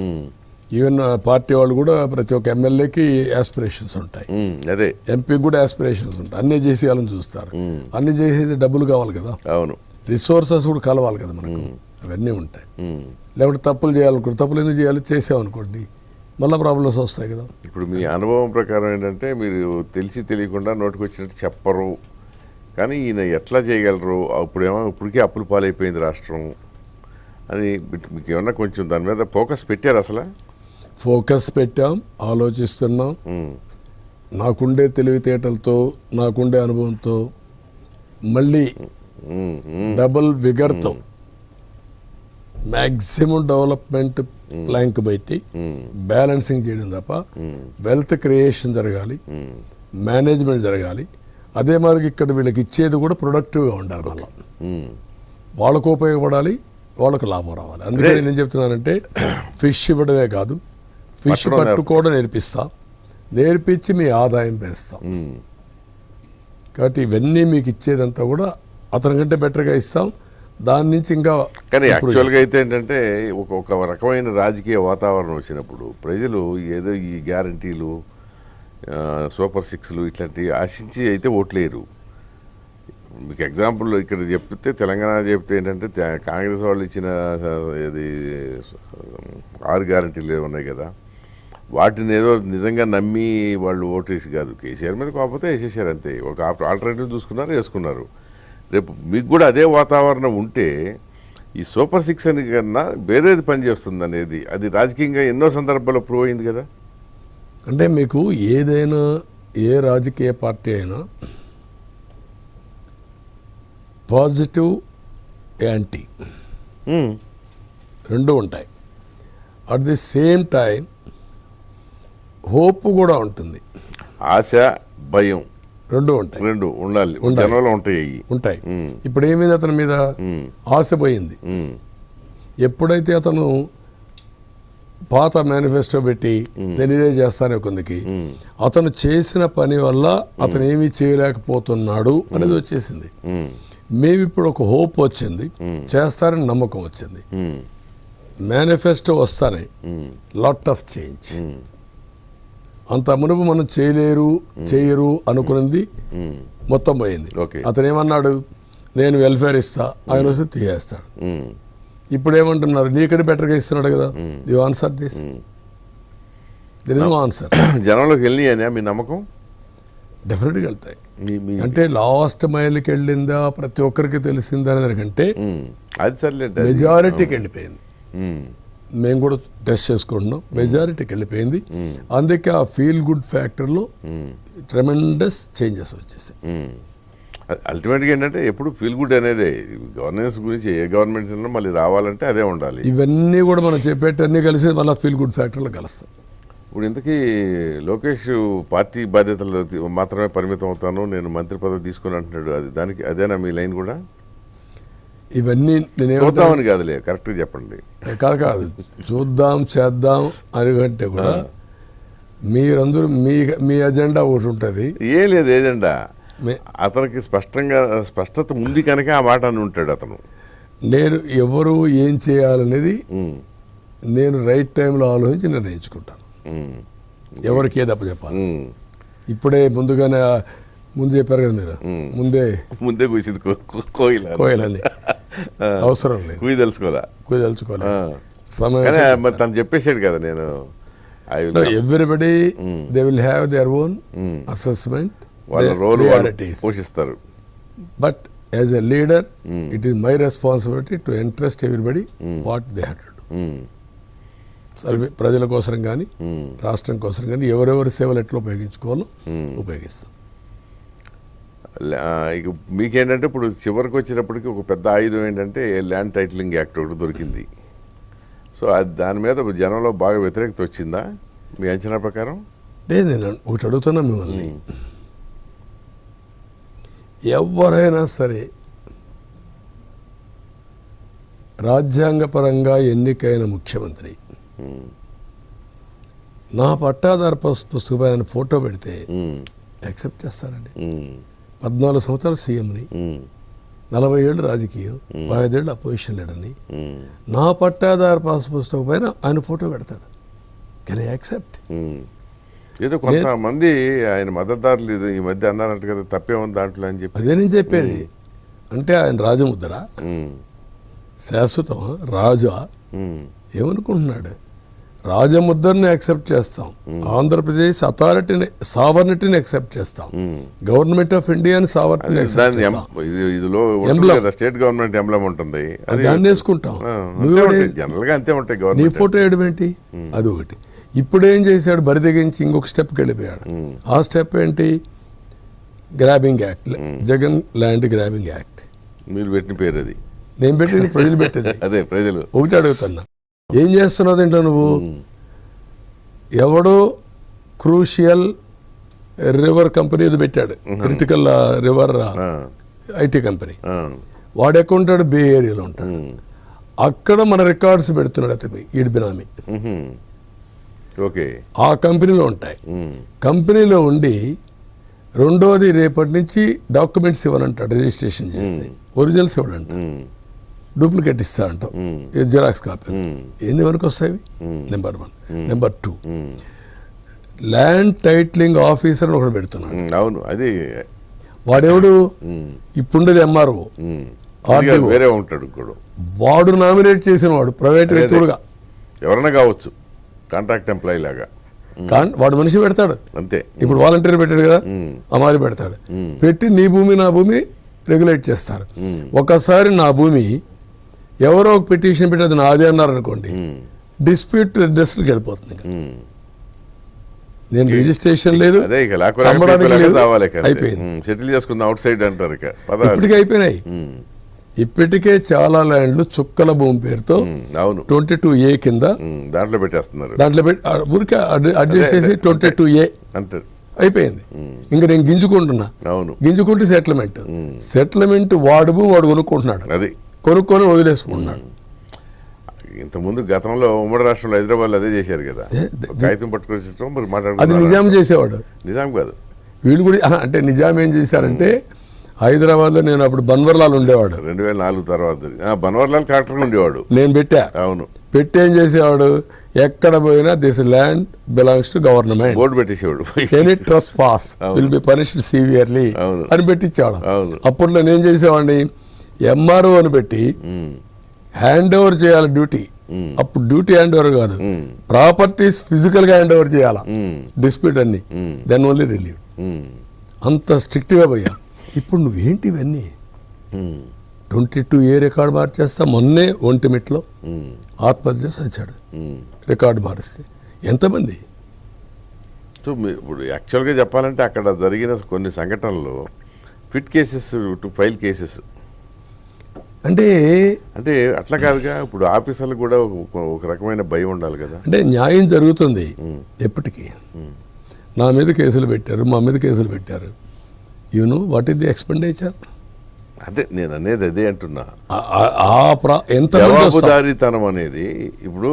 ఈవెన్ పార్టీ వాళ్ళు కూడా ప్రతి ఒక్క ఎమ్మెల్యేకి యాస్పిరేషన్స్ ఉంటాయి, అదే ఎంపీకి కూడా యాస్పిరేషన్స్ ఉంటాయి. అన్నీ చేసేయాలని చూస్తారు, అన్నీ చేసేది డబ్బులు కావాలి కదా. అవును, రిసోర్సెస్ కూడా కలవాలి కదా మనకు, అవన్నీ ఉంటాయి. లేకపోతే తప్పులు చేయాలనుకోండి, తప్పులు ఎందుకు చేయాలి, చేసామనుకోండి మళ్ళీ ప్రాబ్లమ్స్ వస్తాయి కదా. ఇప్పుడు మీ అనుభవం ప్రకారం ఏంటంటే, మీరు తెలిసి తెలియకుండా నోటికి వచ్చినట్టు చెప్పరు, కానీ ఈయన ఎట్లా చేయగలరు, ఇప్పటికే అప్పులు పాలైపోయింది రాష్ట్రం అని మీకు ఏమన్నా కొంచెం దాని మీద ఫోకస్ పెట్టారు? అసలు ఫోకస్ పెట్టాం, ఆలోచిస్తున్నాం. నాకుండే తెలివితేటలతో, నాకుండే అనుభవంతో మళ్ళీ డబుల్ విగర్తో మ్యాక్సిమం డెవలప్మెంట్ ప్లాంక్ బయటి బ్యాలెన్సింగ్ చేయడం తప్ప వెల్త్ క్రియేషన్ జరగాలి, మేనేజ్మెంట్ జరగాలి. అదే మరి ఇక్కడ వీళ్ళకి ఇచ్చేది కూడా ప్రొడక్టివ్గా ఉండాలి, మళ్ళీ వాళ్ళకు ఉపయోగపడాలి, వాళ్ళకు లాభం రావాలి. అందుకే నేను చెప్తున్నానంటే ఫిష్ ఇవ్వడమే కాదు, ఫిష్ పట్టుకోవడం నేర్పించి మీ ఆదాయం పెంచుతాం. కాబట్టి ఇవన్నీ మీకు ఇచ్చేదంతా కూడా అతని కంటే బెటర్గా ఇస్తాం. దాని నుంచి ఇంకా కానీ యాక్చువల్గా అయితే ఏంటంటే ఒక రకమైన రాజకీయ వాతావరణం వచ్చినప్పుడు ప్రజలు ఏదో ఈ గ్యారంటీలు, సూపర్ సిక్స్లు ఇట్లాంటివి ఆశించి అయితే ఓట్లేరు. మీకు ఎగ్జాంపుల్ ఇక్కడ చెప్తే, తెలంగాణ చెప్తే ఏంటంటే కాంగ్రెస్ వాళ్ళు ఇచ్చిన ఇది 6 గ్యారంటీలు ఉన్నాయి కదా, వాటిని ఏదో నిజంగా నమ్మి వాళ్ళు ఓటేసి కాదు, కేసీఆర్ మీద కాకపోతే వేసేసారు అంతే. ఒక ఆల్టర్నేటివ్ చూసుకున్నారు, వేసుకున్నారు. రేపు మీకు కూడా అదే వాతావరణం ఉంటే ఈ సూపర్ సిక్స్ అని కన్నా వేరేది పనిచేస్తుంది అనేది, అది రాజకీయంగా ఎన్నో సందర్భాల్లో ప్రూవ్ అయింది కదా. అంటే మీకు ఏదైనా ఏ రాజకీయ పార్టీ అయినా పాజిటివ్, యాంటీ రెండు ఉంటాయి. At the same time hope కూడా ఉంటుంది, ఆశ, భయం రెండు ఉంటాయి, రెండు ఉండాలి, జనంలో ఉంటాయి. ఇప్పుడు ఏమైంది, అతని మీద ఆశ పోయింది. ఎప్పుడైతే అతను పాత మేనిఫెస్టో పెట్టి నేను ఇదే చేస్తానే కొందికి, అతను చేసిన పని వల్ల అతను ఏమీ చేయలేకపోతున్నాడు అనేది వచ్చేసింది. మేము ఇప్పుడు ఒక హోప్ వచ్చింది, చేస్తారని నమ్మకం వచ్చింది. మేనిఫెస్టో వస్తానే లాట్ ఆఫ్ చేంజ్. అంత మునుపు మనం చేయరు అనుకున్నది మొత్తం పోయింది. అతను ఏమన్నాడు, నేను వెల్ఫేర్ ఇస్తా, ఆయన వస్తే తీయేస్తాడు. ఇప్పుడు ఏమంటున్నారు, నీకని బెటర్గా ఇస్తున్నాడు కదా. You answer this, there is no answer. జనంలోకి వెళ్ళినాయా మీ నమ్మకం? డెఫినెట్గా వెళ్తాయి. అంటే అంటే లాస్ట్ మైల్కి వెళ్ళిందా ప్రతి ఒక్కరికి తెలిసిందా అనే దానికంటే అది సర్లేండి, మెజారిటీకి వెళ్ళిపోయింది. మేము కూడా టెస్ట్ చేసుకుంటున్నాం, మెజారిటీకి వెళ్ళిపోయింది. అందుకే ఆ ఫీల్ గుడ్ ఫ్యాక్టర్లో ట్రెమెండస్ చేంజెస్ వచ్చేసాయి. అల్టిమేట్గా ఏంటంటే ఎప్పుడు ఫీల్ గుడ్ అనేది గవర్నెన్స్ గురించి ఏ గవర్నమెంట్ ఉన్నా మళ్ళీ రావాలంటే అదే ఉండాలి. ఇవన్నీ కూడా మనం చెప్పేటన్నీ కలిసి మళ్ళీ ఫీల్ గుడ్ ఫ్యాక్టర్లో కలుస్తాం. ఇప్పుడు ఇంతకీ లోకేష్ పార్టీ బాధ్యతలు మాత్రమే పరిమితం అవుతాను, నేను మంత్రి పదవి తీసుకుని అంటున్నాడు. అది దానికి అదేనా మీ లైన్ కూడా? ఇవన్నీ నేనేమంటాను, చూద్దామని కాదులే, కరెక్ట్గా చెప్పండి. కాదు చూద్దాం చేద్దాం అనుకంటే కూడా మీరందరూ మీ అజెండా ఒకటి ఉంటుంది. ఏం లేదు ఏజెండా, అతనికి స్పష్టత ఉంది కనుక ఆ మాట అని ఉంటాడు అతను. నేను ఎవరు ఏం చేయాలనేది నేను రైట్ టైంలో ఆలోచించి నిర్ణయించుకుంటాను. ఎవరికి ఏదప్ప చెప్పాలి. ఇప్పుడే ముందు చెప్పారు కదా మీరు, ముందే కూసింది కోయాలని అవసరం లేదు, కూయి తెలుసుకోవాలి. మరి తను చెప్పేశాడు కదా, నేను everybody they will have their own assessment, వాళ్ళ రోల్ పోషిస్తారు. But as a leader it is my responsibility to interest everybody what they have to do. Survey ప్రజల కోసం కానీ రాష్ట్రం కోసం కానీ ఎవరెవరి సేవలు ఎట్లా ఉపయోగించుకోవాలో ఉపయోగిస్తాం. ఇక మీకేంటంటే ఇప్పుడు చివరికి వచ్చేటప్పటికి ఒక పెద్ద ఆయుధం ఏంటంటే ల్యాండ్ టైటిలింగ్ యాక్ట్ ఒకటి దొరికింది. సో అది దాని మీద జనంలో బాగా వ్యతిరేకత వచ్చిందా మీ అంచనా ప్రకారం? లేదు, నేను ఒకటి అడుగుతున్నా మిమ్మల్ని, ఎవరైనా సరే రాజ్యాంగపరంగా ఎన్నికైన ముఖ్యమంత్రి నా పట్టాదారు పుస్తకమైన ఫోటో పెడితే యాక్సెప్ట్ చేస్తారండి. 14 సంవత్సరాలు సీఎంని, 40 ఏళ్ళు రాజకీయం, 5 ఏళ్ళు అపోజిషన్ లీడర్ని, నా పట్టాదారు పుస్తకం పైన ఆయన ఫోటో పెడతాడు. Can I accept? ఏదో కొంతమంది ఆయన మద్దతుదారులు ఈ మధ్య అన్నారంట కదా, తప్పే ఉంది దాంట్లో అని చెప్పి. అదే నేను చెప్పేది. అంటే ఆయన రాజముద్ర శాశ్వతం, రాజా ఏమనుకుంటున్నాడు? రాజముద్రని యాక్సెప్ట్ చేస్తాం, ఆంధ్రప్రదేశ్ అథారిటీని సావర్నిటీని యాక్సెప్ట్ చేస్తాం, గవర్నమెంట్ ఆఫ్ ఇండియాని సావర్నిటీని స్టేట్ గవర్నమెంట్ ఎంబ్లమ్ ఉంటుంది, దాన్ని వేసుకుంటాం. జనరల్ గా అంతే ఉంటాయి. నీ ఫోటో వేయడం ఏంటి? అది ఒకటి. ఇప్పుడు ఏం చేశాడు? బరిదెగించి ఇంకొక స్టెప్కి వెళ్ళిపోయాడు. ఆ స్టెప్ ఏంటి? Grabbing act, Jagan land grabbing act. మీరు పెట్టిన పేరు అది, నేను పెట్టింది ప్రజలు పెట్టింది. అదే ప్రజలు. ఒకటి అడుగుతున్నా, ఏం చేస్తున్నావు దీంట్లో నువ్వు? ఎవడో క్రూషియల్ రివర్ కంపెనీ ఇది పెట్టాడు, క్రిటికల్ రివర్ ఐటీ కంపెనీ. వాడు ఎక్కడ ఉంటాడు? బే ఏరియాలో ఉంటాడు. అక్కడ మన రికార్డ్స్ పెడుతున్నాడు అతని ఈడి బినామీ. ఓకే, ఆ కంపెనీలో ఉంటాయి. కంపెనీలో ఉండి రెండోది రేపటి నుంచి డాక్యుమెంట్స్ ఇవ్వాలంటాడు, రిజిస్ట్రేషన్ చేస్తే ఒరిజినల్స్ ఇవ్వడంట, డూప్లికేట్ ఇస్తా అంటాం, జిరాక్స్ కాపీ. ఎన్ని వరకు వస్తాయి? Number 1. Number 2, land titling officer ఒకటి పెడుతున్నాడు. అవును, అది వాడెవడు? ఇప్పుండేది ఎంఆర్ఓ, వేరే ఉంటాడు. వాడు నామినేట్ చేసిన వాడు ప్రైవేట్ వ్యక్తులుగా ఎవరైనా కావచ్చు, కాంట్రాక్ట్ ఎంప్లాయీ లాగా వాడు మనిషి పెడతాడు అంతే. ఇప్పుడు వాలంటీర్ పెట్టాడు కదా, అమారి పెడతాడు. పెట్టి నీ భూమి నా భూమి రెగ్యులేట్ చేస్తారు. ఒకసారి నా భూమి ఎవరో ఒక పిటిషన్ పెట్టి అది నాది అన్నారు అనుకోండి, డిస్ప్యూట్ రెడ్రెస్కి వెళ్ళిపోతుంది. నేను రిజిస్ట్రేషన్ లేదు, సెటిల్ చేసుకుందాం అవుట్ సైడ్ అంటారు. ఇప్పటికే అయిపోయినాయి. ఇప్పటికే చాలా ల్యాండ్లు చుక్కల భూమి పేరుతో 22A కింద దాంట్లో పెట్టేస్తున్నారు. దాంట్లో ఊరికే అడ్జస్ట్ చేసి 22A అయిపోయింది. ఇంకా నేను గింజుకుంటున్నా, గింజుకుంటే సెటిల్మెంట్ వాడు భూమి వాడు కొనుక్కుంటున్నాడు, అది కొనుక్కొని వదిలేసుకుంటున్నాడు. ఇంతకుముందు గతంలో ఉమ్మడి రాష్ట్రంలో హైదరాబాద్లో అదే చేశారు కదా, కాగితం పట్టుకొని మాట్లాడుకుంటారు. అది నిజాం చేసేవాడు, నిజాం కాదు. వీళ్ళు కూడా అంటే నిజాం ఏం చేశారంటే, హైదరాబాద్లో నేను అప్పుడు బన్వర్లాల్ ఉండేవాడు, 2004 తర్వాత బన్వర్లాల్ కలెక్టర్ ఉండేవాడు. నేను పెట్టా, అవును పెట్టి ఏం చేసేవాడు, ఎక్కడ పోయినా this land belongs to government board పెట్టేసేవాడు. Any trespass will be punished severely అని పెట్టించాడు. అప్పట్లో నేను చేసేవాడిని, ఎంఆర్ఓ అని పెట్టి హ్యాండ్ ఓవర్ చేయాలి డ్యూటీ. అప్పుడు డ్యూటీ హ్యాండ్ ఓవర్ కాదు, ప్రాపర్టీస్ ఫిజికల్ గా హ్యాండ్ ఓవర్ చేయాలా, డిస్ప్యూట్ అన్ని, దెన్ ఓన్లీ రిలీవ్. అంత స్ట్రిక్ట్గా పోయా. ఇప్పుడు నువ్వేంటి ఇవన్నీ 22A రికార్డు మార్చేస్తా. మొన్నే ఒంటిమిట్లో ఆత్మహత్య చేశాడు, రికార్డు మారిస్తే ఎంతమంది. సో ఇప్పుడు యాక్చువల్గా చెప్పాలంటే అక్కడ జరిగిన కొన్ని సంఘటనలు fit cases to file cases అంటే అంటే అట్లా కాదుగా. ఇప్పుడు ఆఫీసర్లకు కూడా ఒక రకమైన భయం ఉండాలి కదా. అంటే న్యాయం జరుగుతుంది ఎప్పటికీ. నా మీద కేసులు పెట్టారు, మా మీద కేసులు పెట్టారు. You know what is the expenditure? అదే నేను అనేది అదే అంటున్నా. ఎంత జవాబుదారీతనం అనేది ఇప్పుడు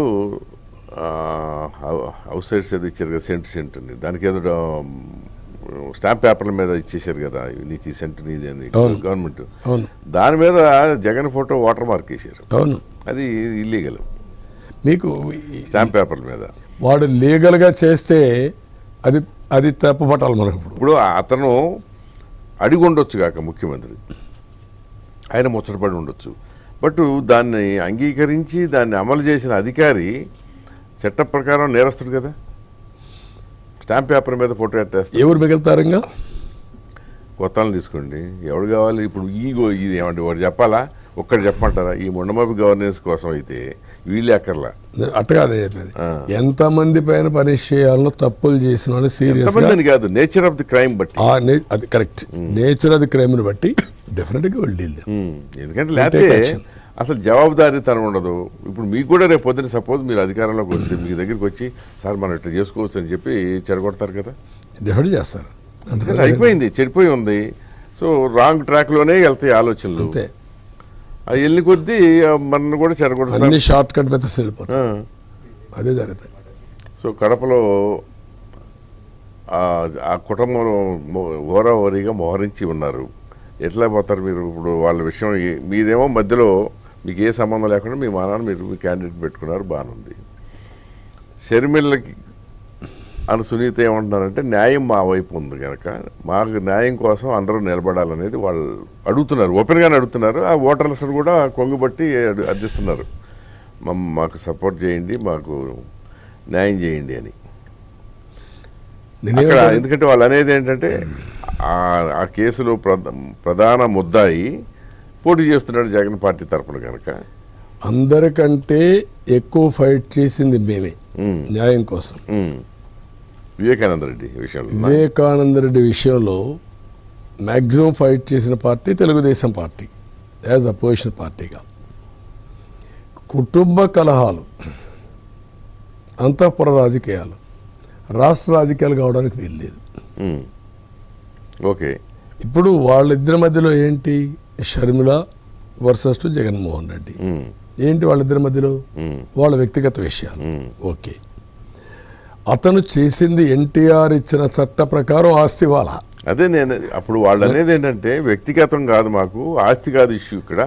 హౌస్ సైడ్స్ ఏదో ఇచ్చారు కదా, సెంట్ అని, దానికి ఏదో స్టాంప్ పేపర్ల మీద ఇచ్చేసారు కదా, నీకు ఈ సెంట్ నీది అని గవర్నమెంట్. దాని మీద జగన్ ఫోటో వాటర్ మార్క్ వేసారు. అవును, అది ఇల్లీగల్. మీకు స్టాంప్ పేపర్ల మీద వాడు లీగల్గా చేస్తే అది అది తప్పపట్టాలి మనకు. ఇప్పుడు అతను అడిగి ఉండొచ్చు కాక ముఖ్యమంత్రి, ఆయన ముచ్చటపడి ఉండొచ్చు. బట్ దాన్ని అంగీకరించి దాన్ని అమలు చేసిన అధికారి చట్ట ప్రకారం నేరస్తుడు కదా. స్టాంప్ పేపర్ మీద ఫోటో ఎట్టేస్తారు. ఎవరు మిగులుతారంగా? కొత్తలను తీసుకోండి, ఎవడు కావాలి. ఇప్పుడు ఇది ఏమంటే వాడు చెప్పాలా, ఒక్కడు చెప్పమంటారా? ఈ మొండమాపి గవర్నెన్స్ కోసం అయితే వీళ్ళు అక్కర్లా. అట్టగానే చెప్పేది. ఎంతమంది పైన పనిష్ చేయాలో తప్పులు చేసిన వాళ్ళు సీరియస్ కాదు, నేచర్ ఆఫ్ ది క్రైమ్ బట్టి. అది correct. Nature of the crime ని బట్టి డెఫినెట్గా వెళ్ళి, ఎందుకంటే లేకపోతే అసలు జవాబుదారీతనం ఉండదు. ఇప్పుడు మీకు కూడా రేపు పొద్దున సపోజ్ మీరు అధికారంలోకి వస్తే మీ దగ్గరికి వచ్చి సార్ మనం ఇట్లా చేసుకోవచ్చు అని చెప్పి చెడగొడతారు కదా. డెఫినెట్ చేస్తారు. అయిపోయింది, చెడిపోయి ఉంది. సో రాంగ్ ట్రాక్లోనే వెళ్తాయి ఆలోచనలు. అది వెళ్ళి కొద్దీ మన కూడా చెడగొడతారు. అన్ని షార్ట్ కట్ మెథడ్స్ వెళ్ళిపోతాయి. అదే జరుగుతుంది. సో కడపలో ఆ కుటుంబంలో ఓరాఓరీగా మోహరించి ఉన్నారు. ఎట్లా పోతారు మీరు? ఇప్పుడు వాళ్ళ విషయం మీదేమో మధ్యలో మీకు ఏ సంబంధం లేకుండా మీ మానాన్ని మీరు మీ క్యాండిడేట్ పెట్టుకున్నారు, బాగుంది. షర్మిలకి అని సునీత ఏమంటున్నారంటే న్యాయం మా వైపు ఉంది కనుక మాకు న్యాయం కోసం అందరూ నిలబడాలనేది వాళ్ళు అడుగుతున్నారు, ఓపెన్గానే అడుగుతున్నారు. ఆ ఓటర్స్ కూడా కొంగుబట్టి అర్థిస్తున్నారు, మాకు సపోర్ట్ చేయండి, మాకు న్యాయం చేయండి అని. అక్కడ ఎందుకంటే వాళ్ళు అనేది ఏంటంటే ఆ కేసులో ప్రధాన ముద్దాయి పోటీ చేస్తున్నాడు జగన్ పార్టీ తరఫున కనుక అందరికంటే ఎక్కువ ఫైట్ చేసింది మేమే న్యాయం కోసం. వివేకానంద రెడ్డి విషయంలో మ్యాక్సిమం ఫైట్ చేసిన party Telugu Desam party as opposition పార్టీగా. కుటుంబ కలహాలు, అంతఃపుర రాజకీయాలు రాష్ట్ర రాజకీయాలు కావడానికి వీల్లేదు. ఓకే, ఇప్పుడు వాళ్ళిద్దరి మధ్యలో ఏంటి? Sharmila versus to Jaganmohan Reddy. ఏంటి వాళ్ళిద్దరి మధ్యలో? వాళ్ళ వ్యక్తిగత విషయాలు. ఓకే, అతను చేసింది ఎన్టీఆర్ ఇచ్చిన చట్ట ప్రకారం ఆస్తి వాళ్ళ. అదే నేను అప్పుడు వాళ్ళు అనేది ఏంటంటే వ్యక్తిగతం కాదు, మాకు ఆస్తి కాదు ఇష్యూ ఇక్కడ.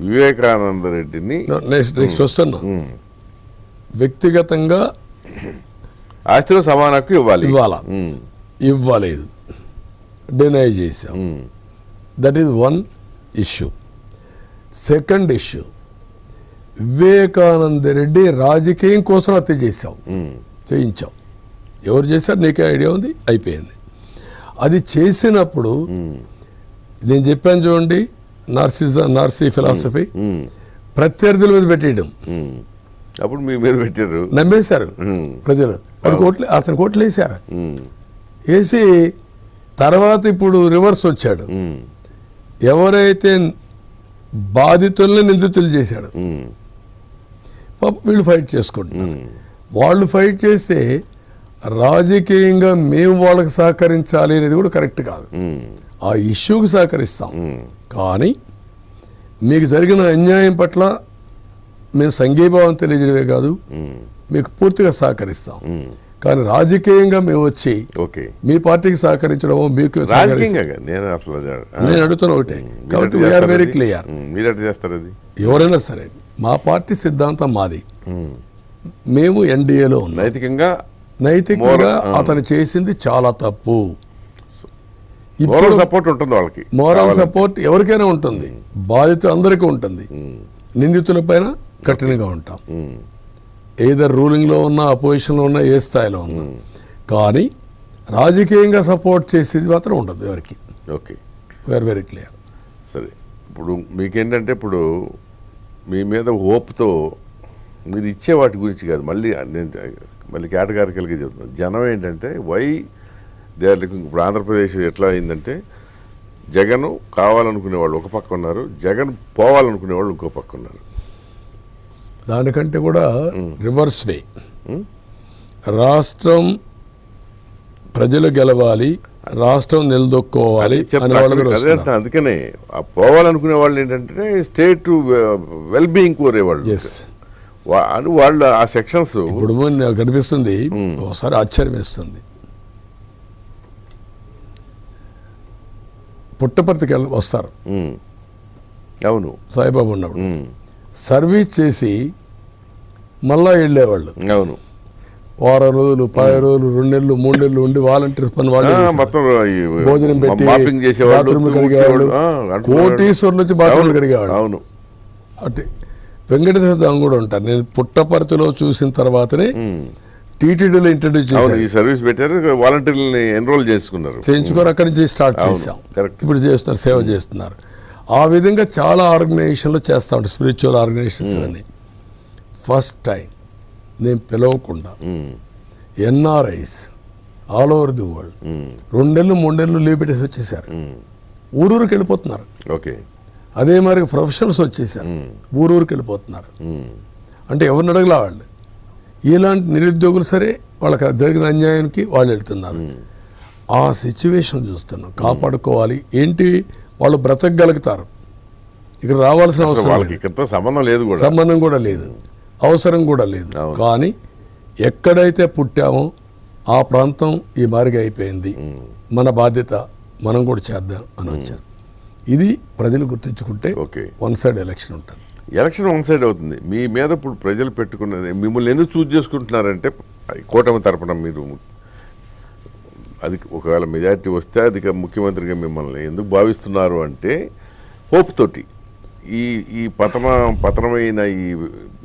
వివేకానంద రెడ్డిని నెక్స్ట్ వస్తున్నా, వ్యక్తిగతంగా ఆస్తిలో సమాన హక్కు ఇవ్వలేదు, డినై చేశాం. That is one issue. Second issue, Vivekananda Reddy రాజకీయం కోసం హత్య చేయించాం. ఎవరు చేశారు నీకే ఐడియా ఉంది, అయిపోయింది. అది చేసినప్పుడు నేను చెప్పాను చూడండి, నార్సీ ఫిలాసఫీ, ప్రత్యర్థుల మీద పెట్టేయడం. అప్పుడు మీ మీద పెట్టారు, నమ్మేశారు ప్రజలు. అతను కోట్లు వేశారు. వేసి తర్వాత ఇప్పుడు రివర్స్ వచ్చాడు. ఎవరైతే బాధితుల్ని నిందితులు చేశాడు, వీళ్ళు ఫైట్ చేసుకుంటున్నారు. వాళ్ళు ఫైట్ చేస్తే రాజకీయంగా మేము వాళ్ళకి సహకరించాలి అనేది కూడా కరెక్ట్ కాదు. ఆ ఇష్యూకి సహకరిస్తాం, కానీ మీకు జరిగిన అన్యాయం పట్ల మేము సంఘీభావం తెలియజేయడమే కాదు, మీకు పూర్తిగా సహకరిస్తాం. కానీ రాజకీయంగా మేము వచ్చి మీ పార్టీకి సహకరించడమో మీకు నేను అడుగుతున్నా ఒకటే. కాబట్టి వీఆర్ వెరీ క్లియర్. ఎవరైనా సరే మా పార్టీ సిద్ధాంతం మాది. మేము ఎన్డీఏలో నైతికంగా అతను చేసింది చాలా తప్పు. సపోర్ట్ ఉంటుంది వాళ్ళకి, మోరల్ సపోర్ట్ ఎవరికైనా ఉంటుంది, బాధితులు అందరికీ ఉంటుంది. నిందితుల పైన కఠినంగా ఉంటాం, ఏదర్ రూలింగ్లో ఉన్నా అపోజిషన్లో ఉన్నా ఏ స్థాయిలో ఉన్నా. కానీ రాజకీయంగా సపోర్ట్ చేసేది మాత్రం ఉండదు ఎవరికి. Okay, we're very clear. సరే. ఇప్పుడు మీకేంటంటే ఇప్పుడు మీ మీద హోప్తో మీరు ఇచ్చే వాటి గురించి కాదు, మళ్ళీ కేటగారికల్గా చెప్తున్నాను. జనం ఏంటంటే వై దే ఆర్ లుకింగ్. ఇప్పుడు ఆంధ్రప్రదేశ్ ఎట్లా అయిందంటే జగన్ కావాలనుకునే వాళ్ళు ఒక పక్క ఉన్నారు, జగన్ పోవాలనుకునే వాళ్ళు ఇంకో పక్క ఉన్నారు. దానికంటే కూడా రివర్స్ వే. రాష్ట్రం ప్రజలు గెలవాలి, రాష్ట్రం నిలదొక్కోవాలి అనే వాళ్ళ దగ్గర వస్తున్నారు. అందుకనే ఆ పోవాలనుకునే వాళ్ళు ఏంటంటే స్టేట్ వెల్ బీయింగ్ కోరేవాళ్ళు. వాళ్ళు ఆ సెక్షన్స్ ఇప్పుడు నాకు కనిపిస్తుంది, ఒకసారి ఆశ్చర్యం వేస్తుంది. పుట్టపర్తికి వస్తారు, అవును, సాయిబాబు ఉన్నప్పుడు సర్వీస్ చేసి మళ్ళా వెళ్ళేవాళ్ళు. అవును, వారం రోజులు, 10 రోజులు, 2 నెలలు, 3 నెలలు ఉండి వాలంటీర్స్ పని వాళ్ళు భోజనం పెట్టి బాత్రూమ్లు కడిగేవాళ్ళు. కోటీశ్వర్ల నుంచి బాత్రూమ్లు కడిగేవాళ్ళు. అవును, అంటే వెంకటేశ్వర స్వామి కూడా ఉంటారు. నేను పుట్టపర్తిలో చూసిన తర్వాతనే టీటీడీలో ఇంట్రడ్యూస్ చేశాను. ఈ సర్వీస్ పెట్టారు, వాలంటీర్లని ఎన్రోల్ చేయించుకొని అక్కడి నుంచి స్టార్ట్ చేశాం. ఇప్పుడు చేస్తున్నారు, సేవ చేస్తున్నారు. ఆ విధంగా చాలా ఆర్గనైజేషన్లు చేస్తూ ఉంటారు, స్పిరిచువల్ ఆర్గనైజేషన్స్ అని. ఫస్ట్ టైం నేను పిలవకుండా NRIs all over the world 2 నెలలు 3 నెలలు లీవ్ పెట్టేసి వచ్చేసారు. ఊరూరికి వెళ్ళిపోతున్నారు. ఓకే, అదే మరి ప్రొఫెషనల్స్ వచ్చేసారు, ఊరూరికి వెళ్ళిపోతున్నారు. అంటే ఎవరిని అడగలా వాళ్ళు. ఇలాంటి నిరుద్యోగులు సరే వాళ్ళకి జరిగిన అన్యాయానికి వాళ్ళు వెళ్తున్నారు. ఆ సిచ్యువేషన్ చూస్తున్నాం. కాపాడుకోవాలి. ఏంటి, వాళ్ళు బ్రతకగలుగుతారు, ఇక్కడ రావాల్సిన అవసరం సంబంధం కూడా లేదు, అవసరం కూడా లేదు. కానీ ఎక్కడైతే పుట్టామో ఆ ప్రాంతం ఈ మారిగా అయిపోయింది, మన బాధ్యత మనం కూడా చేద్దాం అని వచ్చారు. ఇది ప్రజలు గుర్తించుకుంటే వన్ సైడ్ ఎలక్షన్ ఉంటుంది. ఎలక్షన్ వన్ సైడ్ అవుతుంది. మీ మీద ఇప్పుడు ప్రజలు పెట్టుకున్నది, మిమ్మల్ని ఎందుకు చూస్ చేసుకుంటున్నారంటే కూటమి తరపున మీరు అది ఒకవేళ మెజారిటీ వస్తే అది ముఖ్యమంత్రిగా మిమ్మల్ని ఎందుకు భావిస్తున్నారు అంటే హోప్ తోటి ఈ పతనమైన ఈ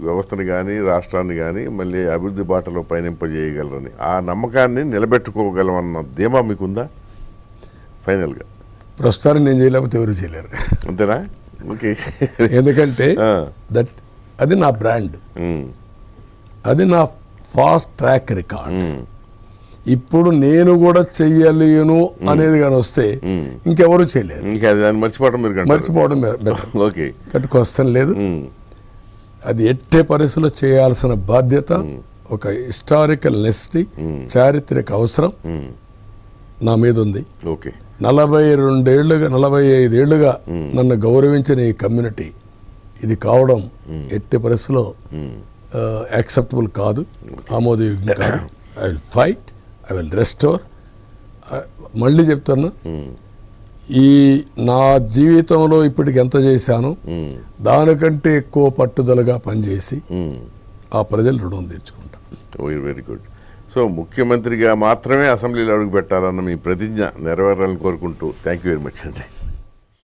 వ్యవస్థను కానీ రాష్ట్రాన్ని కానీ మళ్ళీ అభివృద్ధి బాటలో పయనింపజేయగలరని ఆ నమ్మకాన్ని నిలబెట్టుకోగలమన్న ధీమా మీకుందా? ఫైనల్గా ప్రస్తుతానికి నేను చేయలేకపోతే ఎవరు చేయలేరు. అంతేనా? ఓకే. ఎందుకంటే అది నా బ్రాండ్, అది నా ఫాస్ట్ ట్రాక్ రికార్డ్. ఇప్పుడు నేను కూడా చెయ్యలేను అనేది కానీ వస్తే ఇంకెవరు చేయలేరు. మర్చిపోవడం కట్టుకొస్తాం లేదు. అది ఎట్టే పరిస్థితుల్లో చేయాల్సిన బాధ్యత, ఒక హిస్టారికల్ నెసిటీ, చారిత్రక అవసరం నా మీద ఉంది. 45 ఏళ్లుగా నన్ను గౌరవించిన ఈ కమ్యూనిటీ ఇది కావడం ఎట్టి పరిస్థితుల్లో యాక్సెప్టబుల్ కాదు, ఆమోదయోగ్యం కాదు. I will fight, I will restore. మళ్ళీ చెప్తున్నా, ఈ నా జీవితంలో ఇప్పటికి ఎంత చేశానో దానికంటే ఎక్కువ పట్టుదలగా పనిచేసి ఆ ప్రజలు రుణం తీర్చుకుంటాం. Very good. సో ముఖ్యమంత్రిగా మాత్రమే అసెంబ్లీలో అడుగు పెట్టాలన్న మీ ప్రతిజ్ఞ నెరవేరాలని కోరుకుంటూ థ్యాంక్ యూ వెరీ మచ్ అండి.